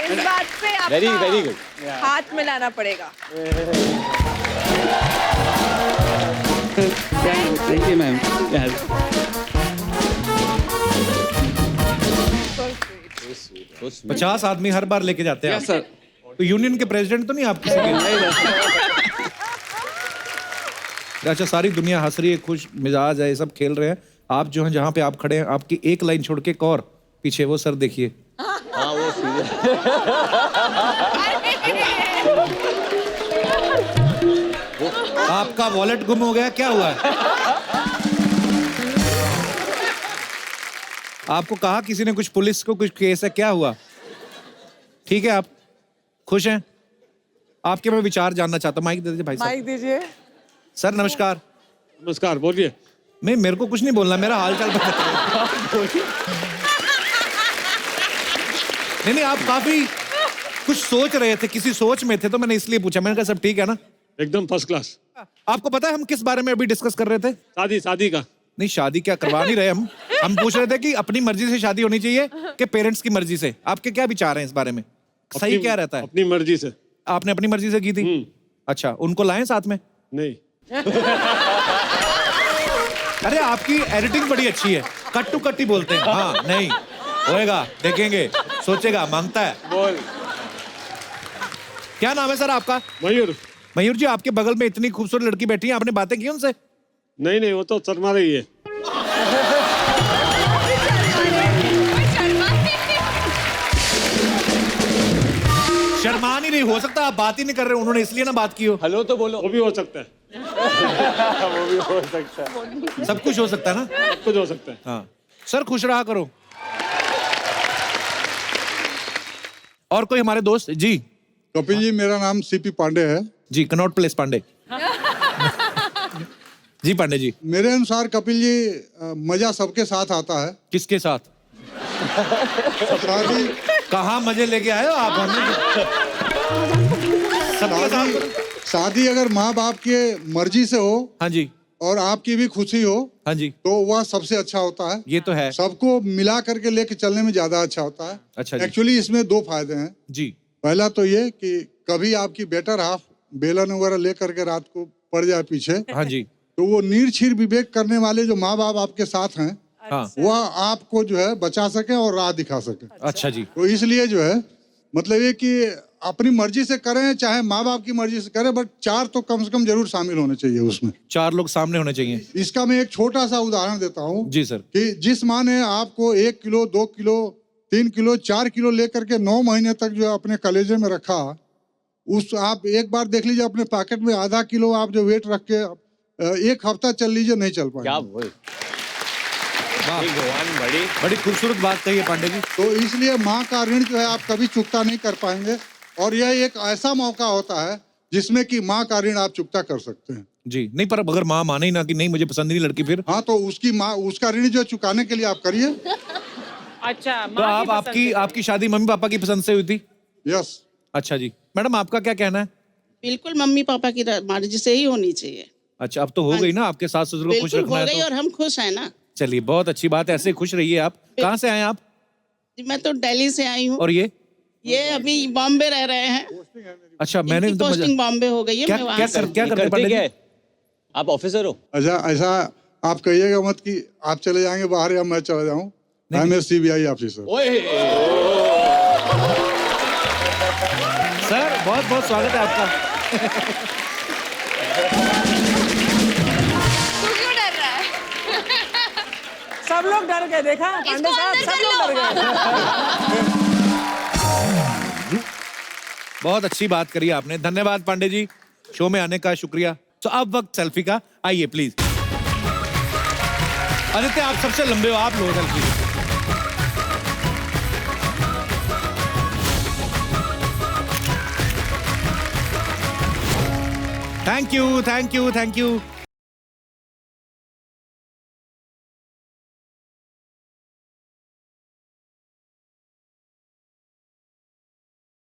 इस बात पे आपका वेरी गुड। हाथ मिलाना पड़ेगा। Thank you ma'am. 50 आदमी हर बार लेके जाते हैं आप? Yes sir. तो यूनियन के प्रेसिडेंट तो नहीं आप किसी के? अच्छा, सारी दुनिया हंस रही है, खुश मिजाज है, सब खेल रहे हैं। आप जो हैं जहाँ पे आप खड़े हैं, आपकी एक लाइन छोड़ के एक और पीछे वो सर देखिए। हाँ वो आपका वॉलेट गुम हो गया, क्या हुआ है? आपको कहा किसी ने कुछ, पुलिस को कुछ केस है, क्या हुआ? ठीक है, आप खुश हैं? आपके मैं विचार जानना चाहता हूँ। माइक दे दीजिए भाई साहब। माइक दीजिए। सर नमस्कार। नमस्कार, बोलिए। नहीं, मेरे को कुछ नहीं बोलना, मेरा हाल चाल बताइए। नहीं, आप काफी कुछ सोच रहे थे, किसी सोच में थे, तो मैंने इसलिए पूछा। मैंने कहा सब ठीक है ना? एकदम फर्स्ट क्लास। आपको पता है हम किस बारे में अभी डिस्कस कर रहे थे? शादी का। नहीं, शादी क्या करवा नहीं रहे हम पूछ रहे थे कि अपनी मर्जी से शादी होनी चाहिए कि पेरेंट्स की मर्जी से। आपके क्या विचार हैं इस बारे में? सही क्या रहता है? अपनी मर्जी से। आपने अपनी मर्जी से की थी? अच्छा, उनको लाएं साथ में? नहीं। अरे आपकी एडिटिंग बड़ी अच्छी है, कट टू कट ही बोलते हैं। हाँ, नहीं होएगा, देखेंगे, सोचेगा, मांगता है। बोल। क्या नाम है सर आपका? मयूर। मयूर जी, आपके बगल में इतनी खूबसूरत लड़की बैठी है, आपने बातें की उनसे? नहीं, वो तो शर्मा रही है। शर्मा नहीं रही, हो सकता आप बात ही नहीं कर रहे, उन्होंने इसलिए ना बात की हो। हेलो तो बोलो। वो भी हो सकता है। वो भी हो सकता है। सब कुछ हो सकता है ना? सब कुछ हो सकता है। हाँ सर, खुश रहा करो। और कोई हमारे दोस्त? जी कपिल जी, मेरा नाम सीपी पांडे है। जी, कनॉट प्लेस पांडे। जी पांडे जी। मेरे अनुसार कपिल जी, मजा सबके साथ आता है। किसके साथ? शादी। कहाँ मजे लेके आए हो आप? शादी अगर माँ बाप के मर्जी से हो, हाँ जी, और आपकी भी खुशी हो, हाँ जी, तो वह सबसे अच्छा होता है। ये तो है। सबको मिला करके लेके चलने में ज्यादा अच्छा होता है। अच्छा जी। एक्चुअली इसमें दो फायदे हैं जी। पहला तो ये कि कभी आपकी बेटर हाफ बेलन वगैरह लेकर के रात को पड़ जाए पीछे, हाँ जी, तो वो निर्छीर विवेक करने वाले जो माँ बाप आपके साथ हैं, हाँ, वह आपको जो है बचा सके और राह दिखा सके। अच्छा जी। तो इसलिए जो है मतलब ये कि अपनी मर्जी से करें चाहे माँ बाप की मर्जी से करें, बट 4 तो कम से कम जरूर शामिल होने चाहिए उसमें। 4 लोग सामने होने चाहिए। इसका मैं एक छोटा सा उदाहरण देता हूँ। जी सर। कि जिस माँ ने आपको 1 किलो 2 किलो 3 किलो 4 किलो लेकर के 9 महीने तक जो है अपने कलेजे में रखा, उस आप एक बार देख लीजिए अपने पैकेट में आधा किलो आप जो वेट रख के 1 हफ्ता चल लीजिए, नहीं चल पाएगा। क्या बोल? बड़ी खूबसूरत बात कही है पांडे जी। तो इसलिए माँ का ऋण जो है आप कभी चुकता नहीं कर पाएंगे, और यह एक ऐसा मौका होता है जिसमें कि माँ का ऋण आप चुकता कर सकते हैं। जी नहीं, पर अगर माँ माने ही ना कि नहीं मुझे पसंद नहीं लड़की, फिर? हाँ, तो उसकी माँ उसका ऋण जो चुकाने के लिए आप करिए। अच्छा, तो आप आपकी शादी मम्मी पापा की पसंद से हुई थी? यस। अच्छा जी। मैडम आपका क्या कहना है? बिल्कुल मम्मी पापा की मर्जी से ही होनी चाहिए। अच्छा, अब तो हो गई ना, आपके सास ससुर को खुश बिल्कुल रखना हो है गई तो। और हम खुश हैं ना। चलिए, बहुत अच्छी बात है, ऐसे खुश रहिए आप। कहाँ से आए आप? मैं तो दिल्ली से आई हूँ। और ये अभी बॉम्बे रह रहे हैं। अच्छा, मैंने तो पोस्टिंग बॉम्बे हो गई है। क्या मैं वहाँ क्या से- क्या करते पंडित जी? आप ऑफिसर हो? अच्छा, ऐसा आप कहिएगा मत कि आप चले जाएंगे बाहर या मैं चला जाऊं। I am a CBI officer. Sir बहुत बहुत स्वागत है आपका। तू क्यों डर रहा है? सब लोग डर गए, देखा पांडे साहब, सब लोग डर गए। बहुत अच्छी बात करी आपने, धन्यवाद पांडे जी, शो में आने का शुक्रिया। तो अब वक्त सेल्फी का, आइए प्लीज। आदित्य आप सबसे लंबे हो, आप लो selfie. Thank you thank you thank you.